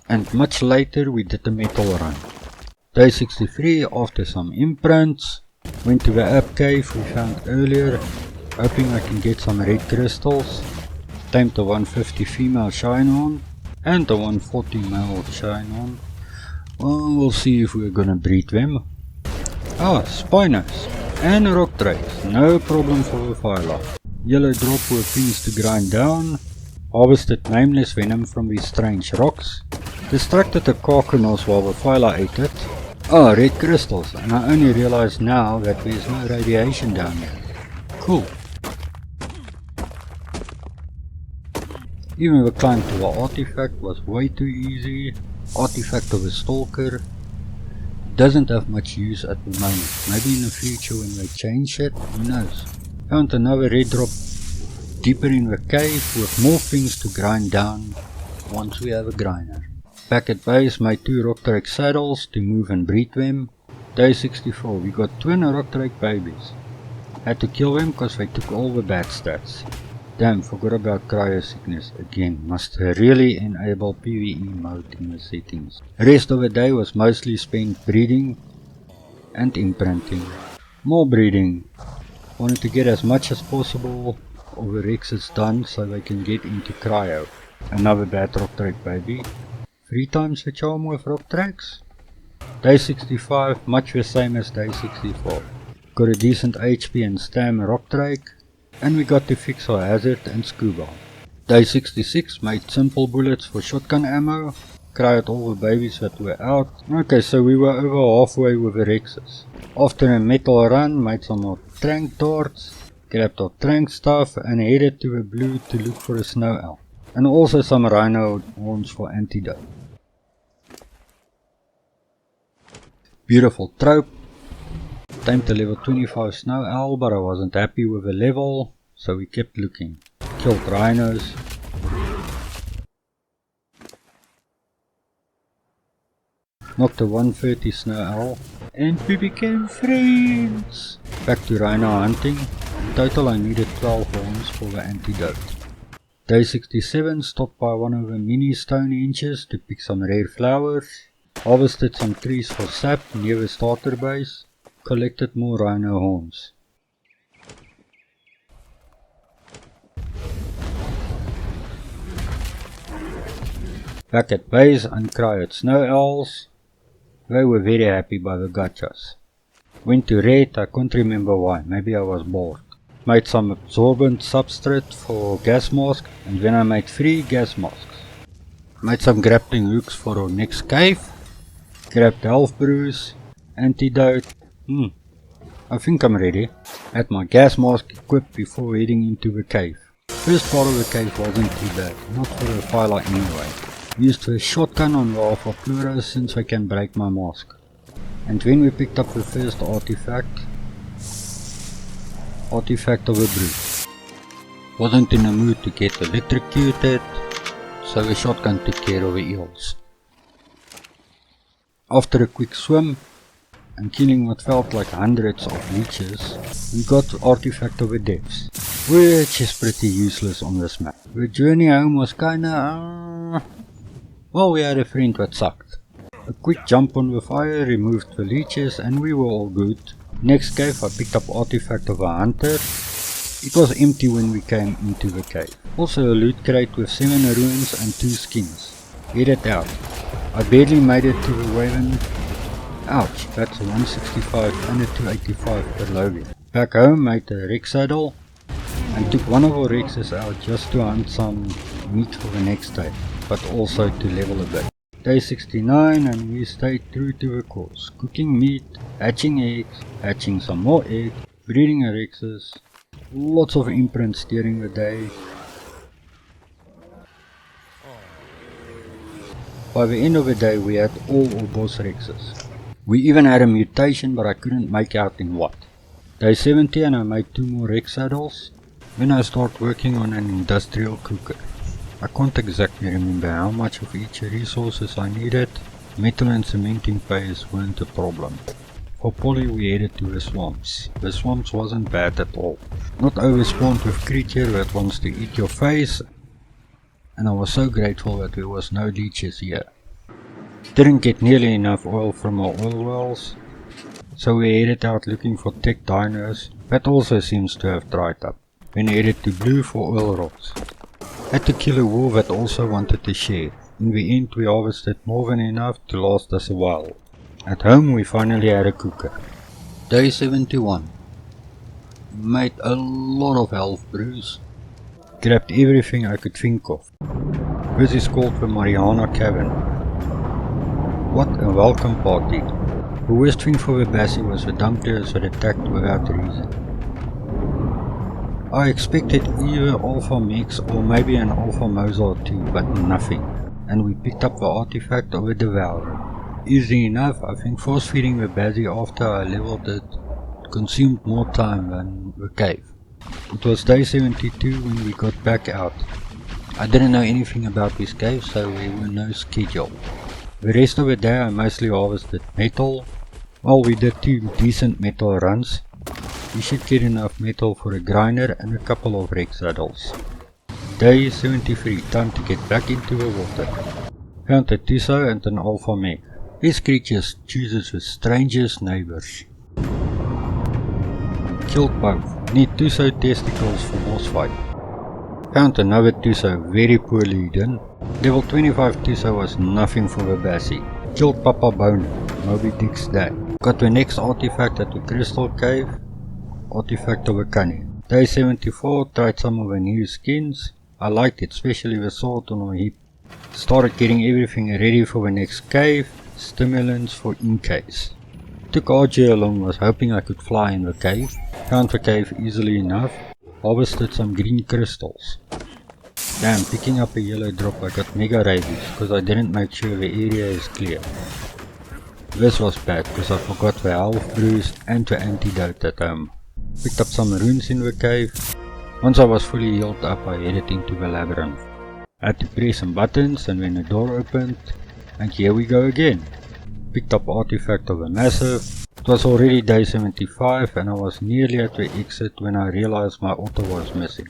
And much later we did the metal run. Day 63, after some imprints, went to the app cave we found earlier, hoping I can get some red crystals. Tamed the 150 female Shine-On and the 140 male Shine-On. Well, we'll see if we're gonna breed them. Ah, Spinos and rock drakes, no problem for the Phyla. Yellow drop were things to grind down. Harvested nameless venom from these strange rocks. Distracted the carcanos while the Phyla ate it. Ah, red crystals, and I only realize now that there is no radiation down here. Cool. Even the climb to the artifact was way too easy. Artifact of a stalker. Doesn't have much use at the moment. Maybe in the future when they change it, who knows. Found another red drop deeper in the cave with more things to grind down once we have a grinder. Back at base, made 2 rock drake saddles to move and breed them. Day 64, we got twin rock drake babies. Had to kill them cause they took all the bad stats. Damn, forgot about cryo sickness again. Must really enable PvE mode in the settings. Rest of the day was mostly spent breeding and imprinting. More breeding. Wanted to get as much as possible of the Rexes done so they can get into cryo. Another bad rock drake baby. 3 times the charm with rock drakes. Day 65, much the same as day 64. Got a decent HP and stam rock drake. And we got to fix our hazard and scuba. Day 66, made simple bullets for shotgun ammo. Cryoed all the babies that were out. Okay, so we were over halfway with the Rexes. After a metal run, made some more trank darts. Grabbed our trank stuff and headed to the blue to look for a snow elf. And also some rhino horns for antidote. Beautiful trope. Tamed the level 25 snow owl, but I wasn't happy with the level, so we kept looking. Killed rhinos. Knocked a 130 snow owl, and we became friends. Back to rhino hunting. In total I needed 12 horns for the antidote. Day 67, stopped by one of the mini Stonehenges to pick some rare flowers. Harvested some trees for sap near the starter base. Collected more rhino horns. Back at base, uncryoed snow owls. They were very happy by the gachas. Went to red, I can't remember why, maybe I was bored. Made some absorbent substrate for gas mask, and then I made 3 gas masks. Made some grappling hooks for our next cave. Grabbed health brews, antidote. I think I'm ready. Had my gas mask equipped before heading into the cave. First part of the cave wasn't too bad, not for a Phyla anyway. Used the shotgun on the Alpha Plura since I can break my mask. And when we picked up the first artifact of a brute. Wasn't in the mood to get electrocuted, so the shotgun took care of the eels. After a quick swim, and killing what felt like hundreds of leeches, we got the artifact of the depths, which is pretty useless on this map. The journey home was kinda... well, we had a friend that sucked. A quick jump on the fire removed the leeches and we were all good. Next cave I picked up artifact of a hunter. It was empty when we came into the cave. Also a loot crate with 7 ruins and 2 skins. Headed out. I barely made it to the Waven. Ouch, that's a 165 and a 285 per luving. Back home made a Rex saddle and took one of our Rexes out just to hunt some meat for the next day, but also to level a bit. Day 69 and we stayed true to the course. Cooking meat, hatching eggs, hatching some more eggs, breeding our Rexes, lots of imprints during the day. By the end of the day we had all our boss Rexes. We even had a mutation, but I couldn't make out in what. Day 70 and I made 2 more Rex saddles. Then I started working on an industrial cooker. I can't exactly remember how much of each resources I needed. Metal and cementing phase weren't a problem. For Polly we headed to the swamps. The swamps wasn't bad at all. Not overspawned with creature that wants to eat your face, and I was so grateful that there was no leeches here. Didn't get nearly enough oil from our oil wells, so we headed out looking for tech dinos. That also seems to have dried up. Then headed to Blue for oil rods. Had to kill a wolf that also wanted to share. In the end we harvested more than enough to last us a while. At home we finally had a cooker. Day 71. Made a lot of health brews. Grabbed everything I could think of. This is called the Mariana Cavern. What a welcome party. The worst thing for the Bassie was the dumplers that attacked without reason. I expected either Alpha Mix or maybe an Alpha Mosa or two, but nothing. And we picked up the artifact of a Devourer. Easy enough. I think force feeding the Bassie after I leveled it consumed more time than the cave. It was day 72 when we got back out. I didn't know anything about this cave, so there were no schedule. The rest of the day I mostly harvested metal. Well, we did 2 decent metal runs. We should get enough metal for a grinder and a couple of wreck saddles. Day 73, time to get back into the water. Found a Tuso and an Alpha Mech. These creatures chooses the strangest neighbors. Killed both. Need Tuso testicles for boss fight. Found another Tuso very poorly done. Level 25 Tuso was nothing for the Bassie. Killed Papa Boner, Moby Dick's dad. Got the next artifact at the Crystal Cave. Artifact of a Cunning. Day 74, tried some of the new skins. I liked it, especially the sword on a hip. Started getting everything ready for the next cave. Stimulants for in case. Took RJ along, was hoping I could fly in the cave. Found the cave easily enough. Harvested some green crystals. Damn, picking up a yellow drop I got mega rabies because I didn't make sure the area is clear. This was bad because I forgot the health brews and the antidote at home. Picked up some runes in the cave. Once I was fully healed up I headed into the labyrinth. Had to press some buttons and then the door opened. And here we go again. Picked up artifact of a massive. It was already day 75 and I was nearly at the exit when I realized my otter was missing.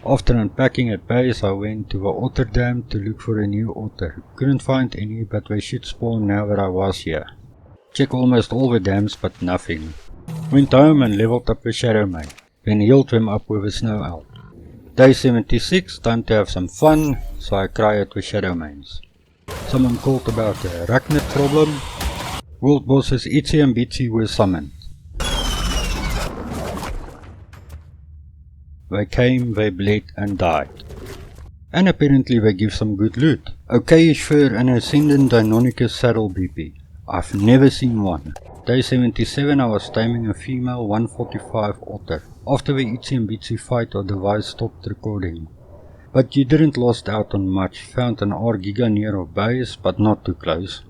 After unpacking at base I went to the otter dam to look for a new otter. Couldn't find any, but they should spawn now that I was here. Check almost all the dams but nothing. Went home and leveled up the Shadow Mane. Then healed them up with a snow owl. Day 76, time to have some fun, so I cry at the Shadow Manes. Someone called about the arachnid problem. World bosses Itsy and Bitsy were summoned. They came, they bled and died. And apparently they give some good loot. Okayish fur and Ascendant Deinonychus saddle BP. I've never seen one. Day 77 I was taming a female 145 otter. After the Itsy and Bitsy fight our device stopped recording. But you didn't lost out on much. Found an R Giga near our base, but not too close.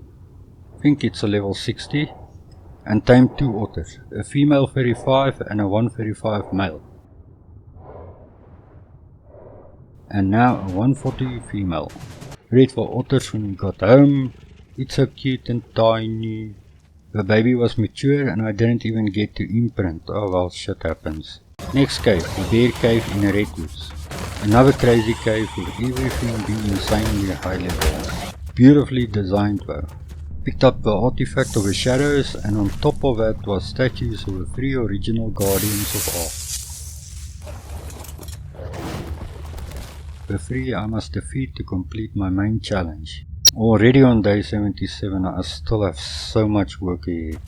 Think it's a level 60. And tamed 2 otters. A female 35 and a 135 male. And now a 140 female. Read for otters when we got home. It's so cute and tiny. The baby was mature and I didn't even get to imprint. Oh well, shit happens. Next cave, the bear cave in a redwoods. Another crazy cave with everything being insanely high level. Beautifully designed though. Picked up the artifact of the shadows and on top of that was statues of the 3 original guardians of Ark. The 3 I must defeat to complete my main challenge. Already on day 77 I still have so much work ahead.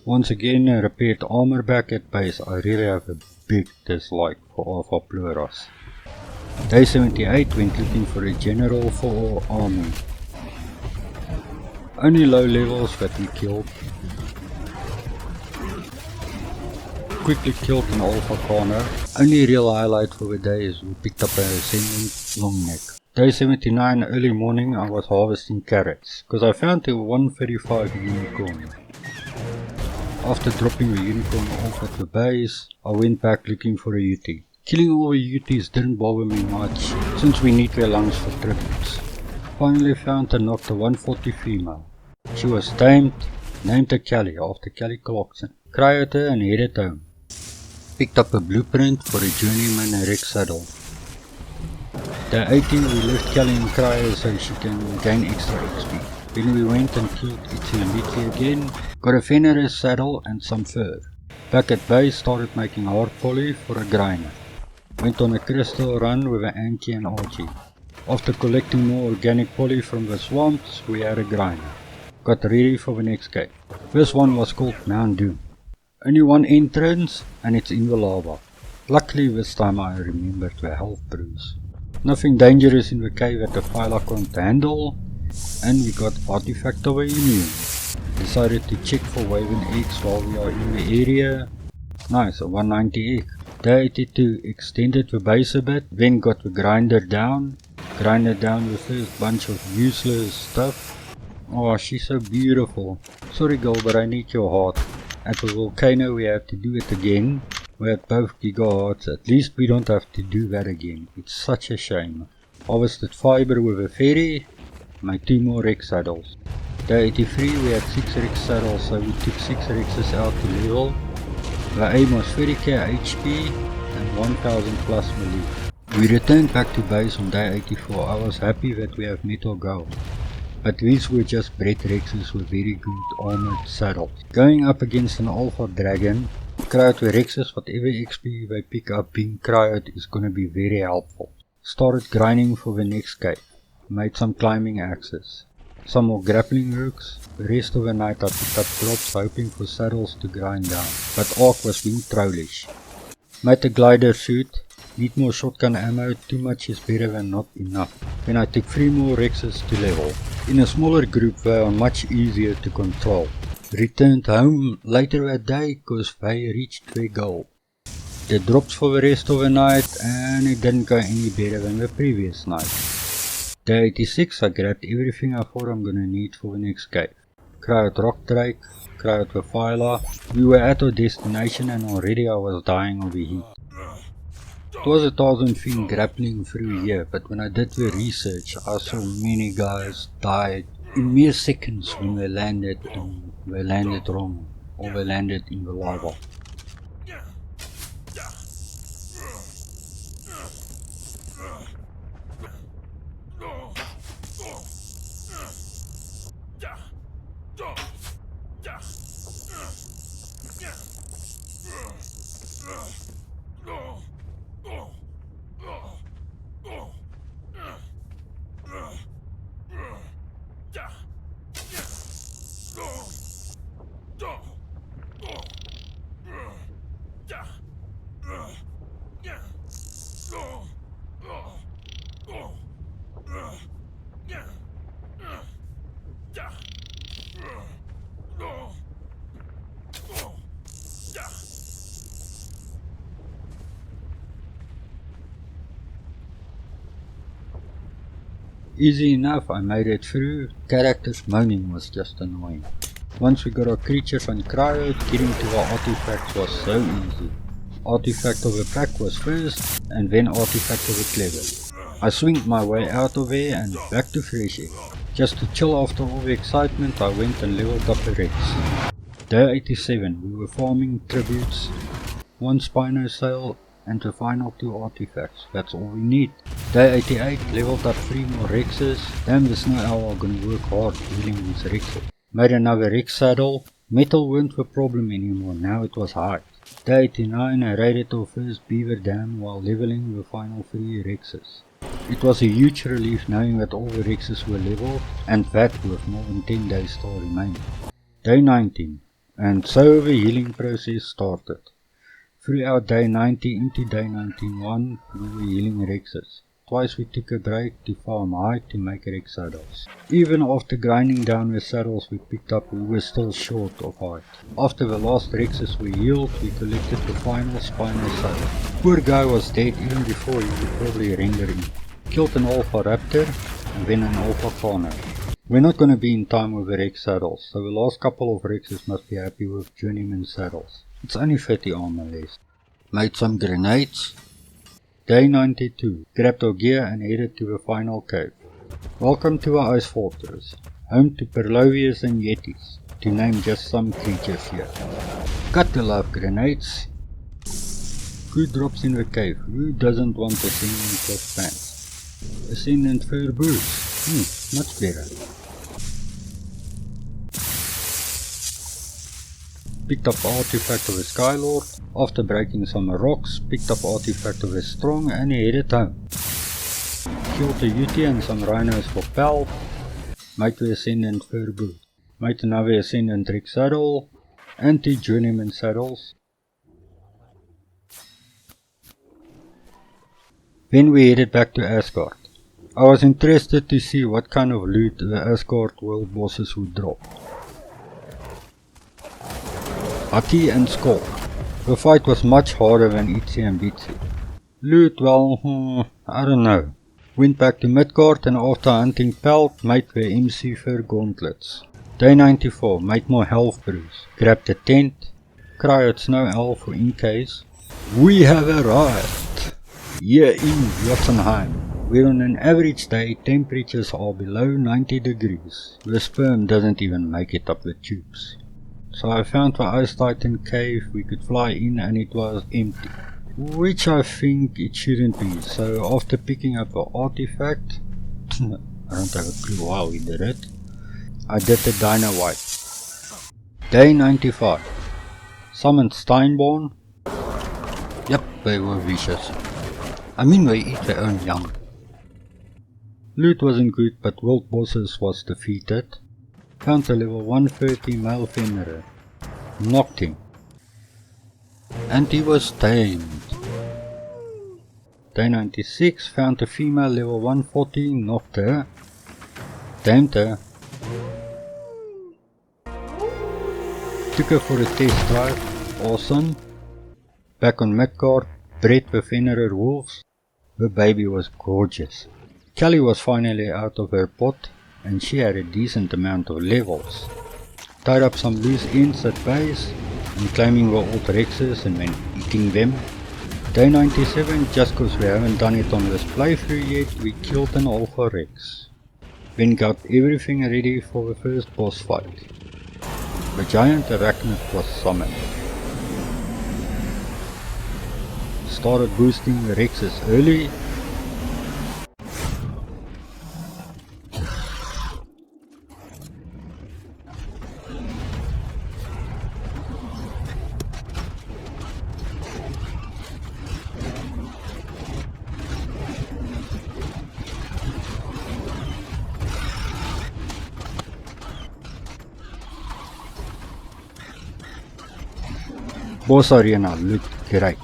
Once again a repaired armor back at base. I really have a big dislike for Alpha Pleuros. Day 78 went looking for a general for our army. Only low levels that we killed. Quickly killed an Alpha Corner. Only real highlight for the day is we picked up an Ascendant long neck. Day 79 early morning I was harvesting carrots, cause I found a 135 unicorn. After dropping the unicorn off at the base, I went back looking for a Uti. Killing all the Utis didn't bother me much, since we need their lungs for tributes. Finally found and knocked a 140 female. She was tamed, named her Kelly after Kelly Clarkson. Cried her and headed home. Picked up a blueprint for a journeyman Rex saddle. Day 18 we left Kelly in Cryo so she can gain extra XP. Then we went and killed Itzy and Litzy again, got a Fenris saddle and some fur. Back at base started making hard poly for a grinder. Went on a crystal run with an Anki and Archie. After collecting more organic poly from the swamps, we had a grinder. Got ready for the next cave. This one was called Mount Doom. Only one entrance and it's in the lava. Luckily this time I remembered the health brews. Nothing dangerous in the cave that the Phyla can't handle, and we got artifact of immune. Decided to check for waving eggs while we are in the area. Nice, a 190 egg. Day 82 extended the base a bit, then got the grinder down. Grinded down the first bunch of useless stuff. Oh, she's so beautiful. Sorry girl, but I need your heart. At the volcano we have to do it again. We had both giga hearts, at least we don't have to do that again. It's such a shame. Harvested fiber with a ferry, made 2 more Rex saddles. Day 83 we had 6 Rex saddles, so we took 6 Rexes out to level. The aim was 30k HP and 1000 plus melee. We returned back to base on day 84. I was happy that we have metal gold. But these were just bred Rexes with very good armored saddles. Going up against an alpha dragon, crowd with Rexes, whatever XP they pick up being crowd is gonna be very helpful. Started grinding for the next cave. Made some climbing axes. Some more grappling hooks. The rest of the night I picked up drops hoping for saddles to grind down. But Ark was being trollish. Made a glider suit. Need more shotgun ammo, too much is better than not enough. Then I took 3 more Rexes to level. In a smaller group they are much easier to control. Returned home later that day cause they reached their goal. The drops for the rest of the night and it didn't go any better than the previous night. Day 86 I grabbed everything I thought I'm gonna need for the next cave. Crowd rock drake, crowd the Phyla. We were at our destination and already I was dying of the heat. It was 1000 feet grappling through here, but when I did the research I saw many guys died in mere seconds when they landed wrong or they landed in the lava. Easy enough, I made it through. Characters moaning was just annoying. Once we got our creatures on cryo, getting to our artifacts was so easy. Artifact of a pack was first, and then artifact of a clever. I swinged my way out of there and back to fresh air. Just to chill after all the excitement, I went and leveled up a Rex. Day 87, we were farming tributes, 1 Spino sale, and the final 2 artifacts. That's all we need. Day 88, leveled up 3 more Rexes. Damn, the snow owl are gonna work hard healing these Rexes. Made another Rex saddle. Metal weren't the problem anymore, now it was hard. Day 89, I raided our first beaver dam while leveling the final 3 Rexes. It was a huge relief knowing that all the Rexes were leveled, and that with more than 10 days still remaining. Day 19, and so the healing process started. Throughout day 90 into day 91, we were healing Rexes. Twice we took a break to farm high to make Rex saddles. Even after grinding down the saddles we picked up, we were still short of height. After the last Rexes were healed, we collected the final Spino saddle. Poor guy was dead even before he could probably render in. Killed an Alpha Raptor and then an Alpha Fauna. We're not gonna be in time with the Rex saddles, so the last couple of Rexes must be happy with journeyman saddles. It's only 30 armor less. Made some grenades. Day 92. Grabbed our gear and headed to the final cave. Welcome to our ice fortress. Home to Perlovius and Yetis. to name just some creatures here. Got to love grenades. Food drops in the cave. Who doesn't want Ascendant plus pants? Ascendant fur boots. Much better. Picked up artifact of a Skylord. After breaking some rocks, picked up artifact of a Strong and headed home. Killed a Yeti and some rhinos for pelt. Made the Ascendant fur boot. Made another Ascendant Rick saddle. And 2 journeyman saddles. Then we headed back to Asgard. I was interested to see what kind of loot the Asgard world bosses would drop. Hati and Skulk. The fight was much harder than Itsy and Bitsy. Loot, well, I don't know. Went back to Midgard and after hunting pelt, made the MC fur gauntlets. Day 94, made more health brews. Grabbed a tent. Cryoed snow elf for in case. We have arrived! Here in Jotunheim, where on an average day temperatures are below 90 degrees. The sperm doesn't even make it up the tubes. So I found the Ice Titan cave we could fly in and it was empty. Which I think it shouldn't be, so after picking up the artifact, I don't have a clue how we did it, I did the dino wipe. Day 95. Summoned Steinborn. Yep, they were vicious. I mean they eat their own young. Loot wasn't good but world bosses was defeated. Found a level 130 male Fenrir. Knocked him. And he was tamed. Day 96, found a female level 140, knocked her. Tamed her. Took her for a test drive, awesome. Back on Midgard, bred the Fenrir wolves. The baby was gorgeous. Kelly was finally out of her pot and she had a decent amount of levels. Tied up some loose ends at base and claiming the old Rexes and then eating them. Day 97, just cause we haven't done it on this playthrough yet, we killed an Alpha Rex. Then got everything ready for the first boss fight. The giant arachnid was summoned. Started boosting the Rexes early. Boss arena looked great.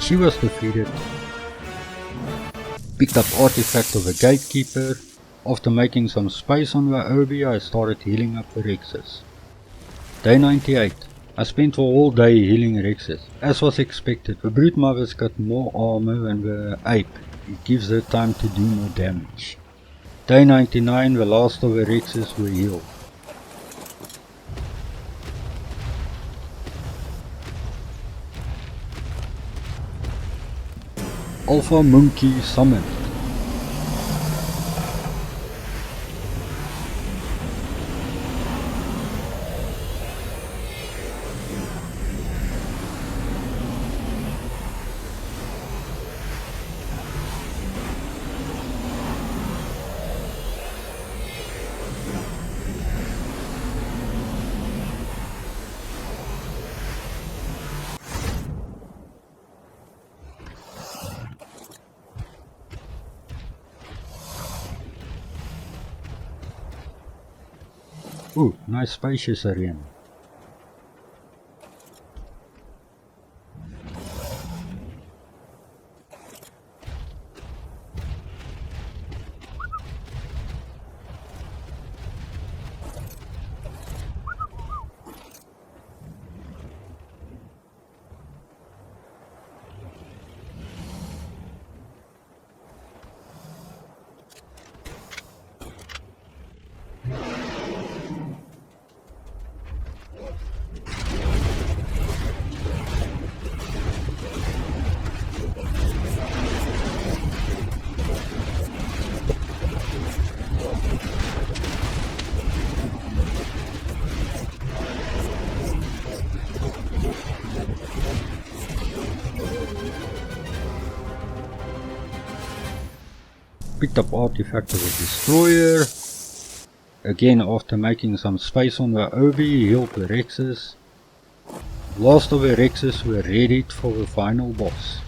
She was defeated. Picked up artifact of a gatekeeper. After making some space on the Obi, I started healing up the Rexes. Day 98. I spent the whole day healing Rexes. As was expected, the brute mothers got more armor than the ape. It gives her time to do more damage. Day 99, the last of the Rexes were healed. Alpha Monkey summoned. Ooh, nice spacious arena. Picked up artifact of a destroyer. Again, after making some space on the Obi, healed the Rexes. Last of the Rexes were readied for the final boss.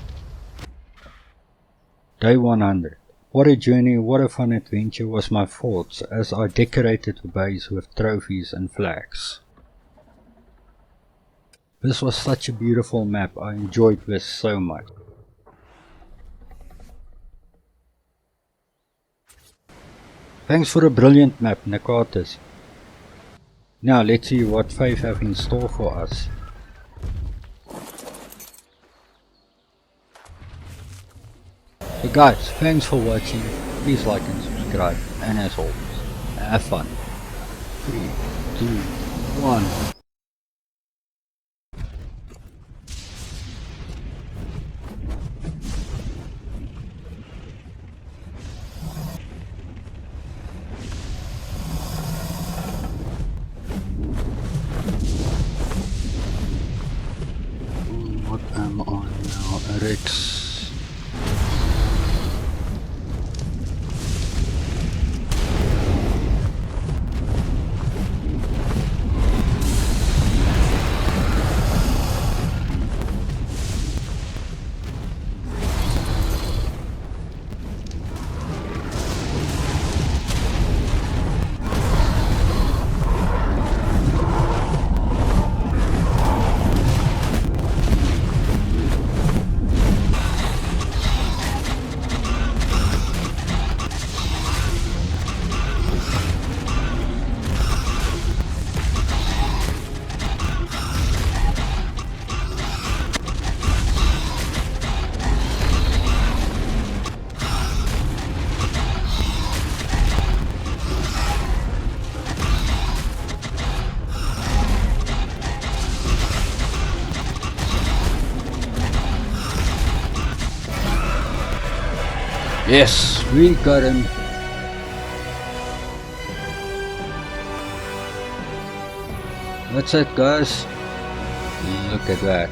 Day 100. What a journey, what a fun adventure was my thoughts as I decorated the base with trophies and flags. This was such a beautiful map, I enjoyed this so much. Thanks for a brilliant map, Nakatis. Now let's see what Faith have in store for us. So guys, thanks for watching, please like and subscribe, and as always, have fun. 3, 2, 1. What am I now? Rex. Yes, we got him. That's it guys. Look at that.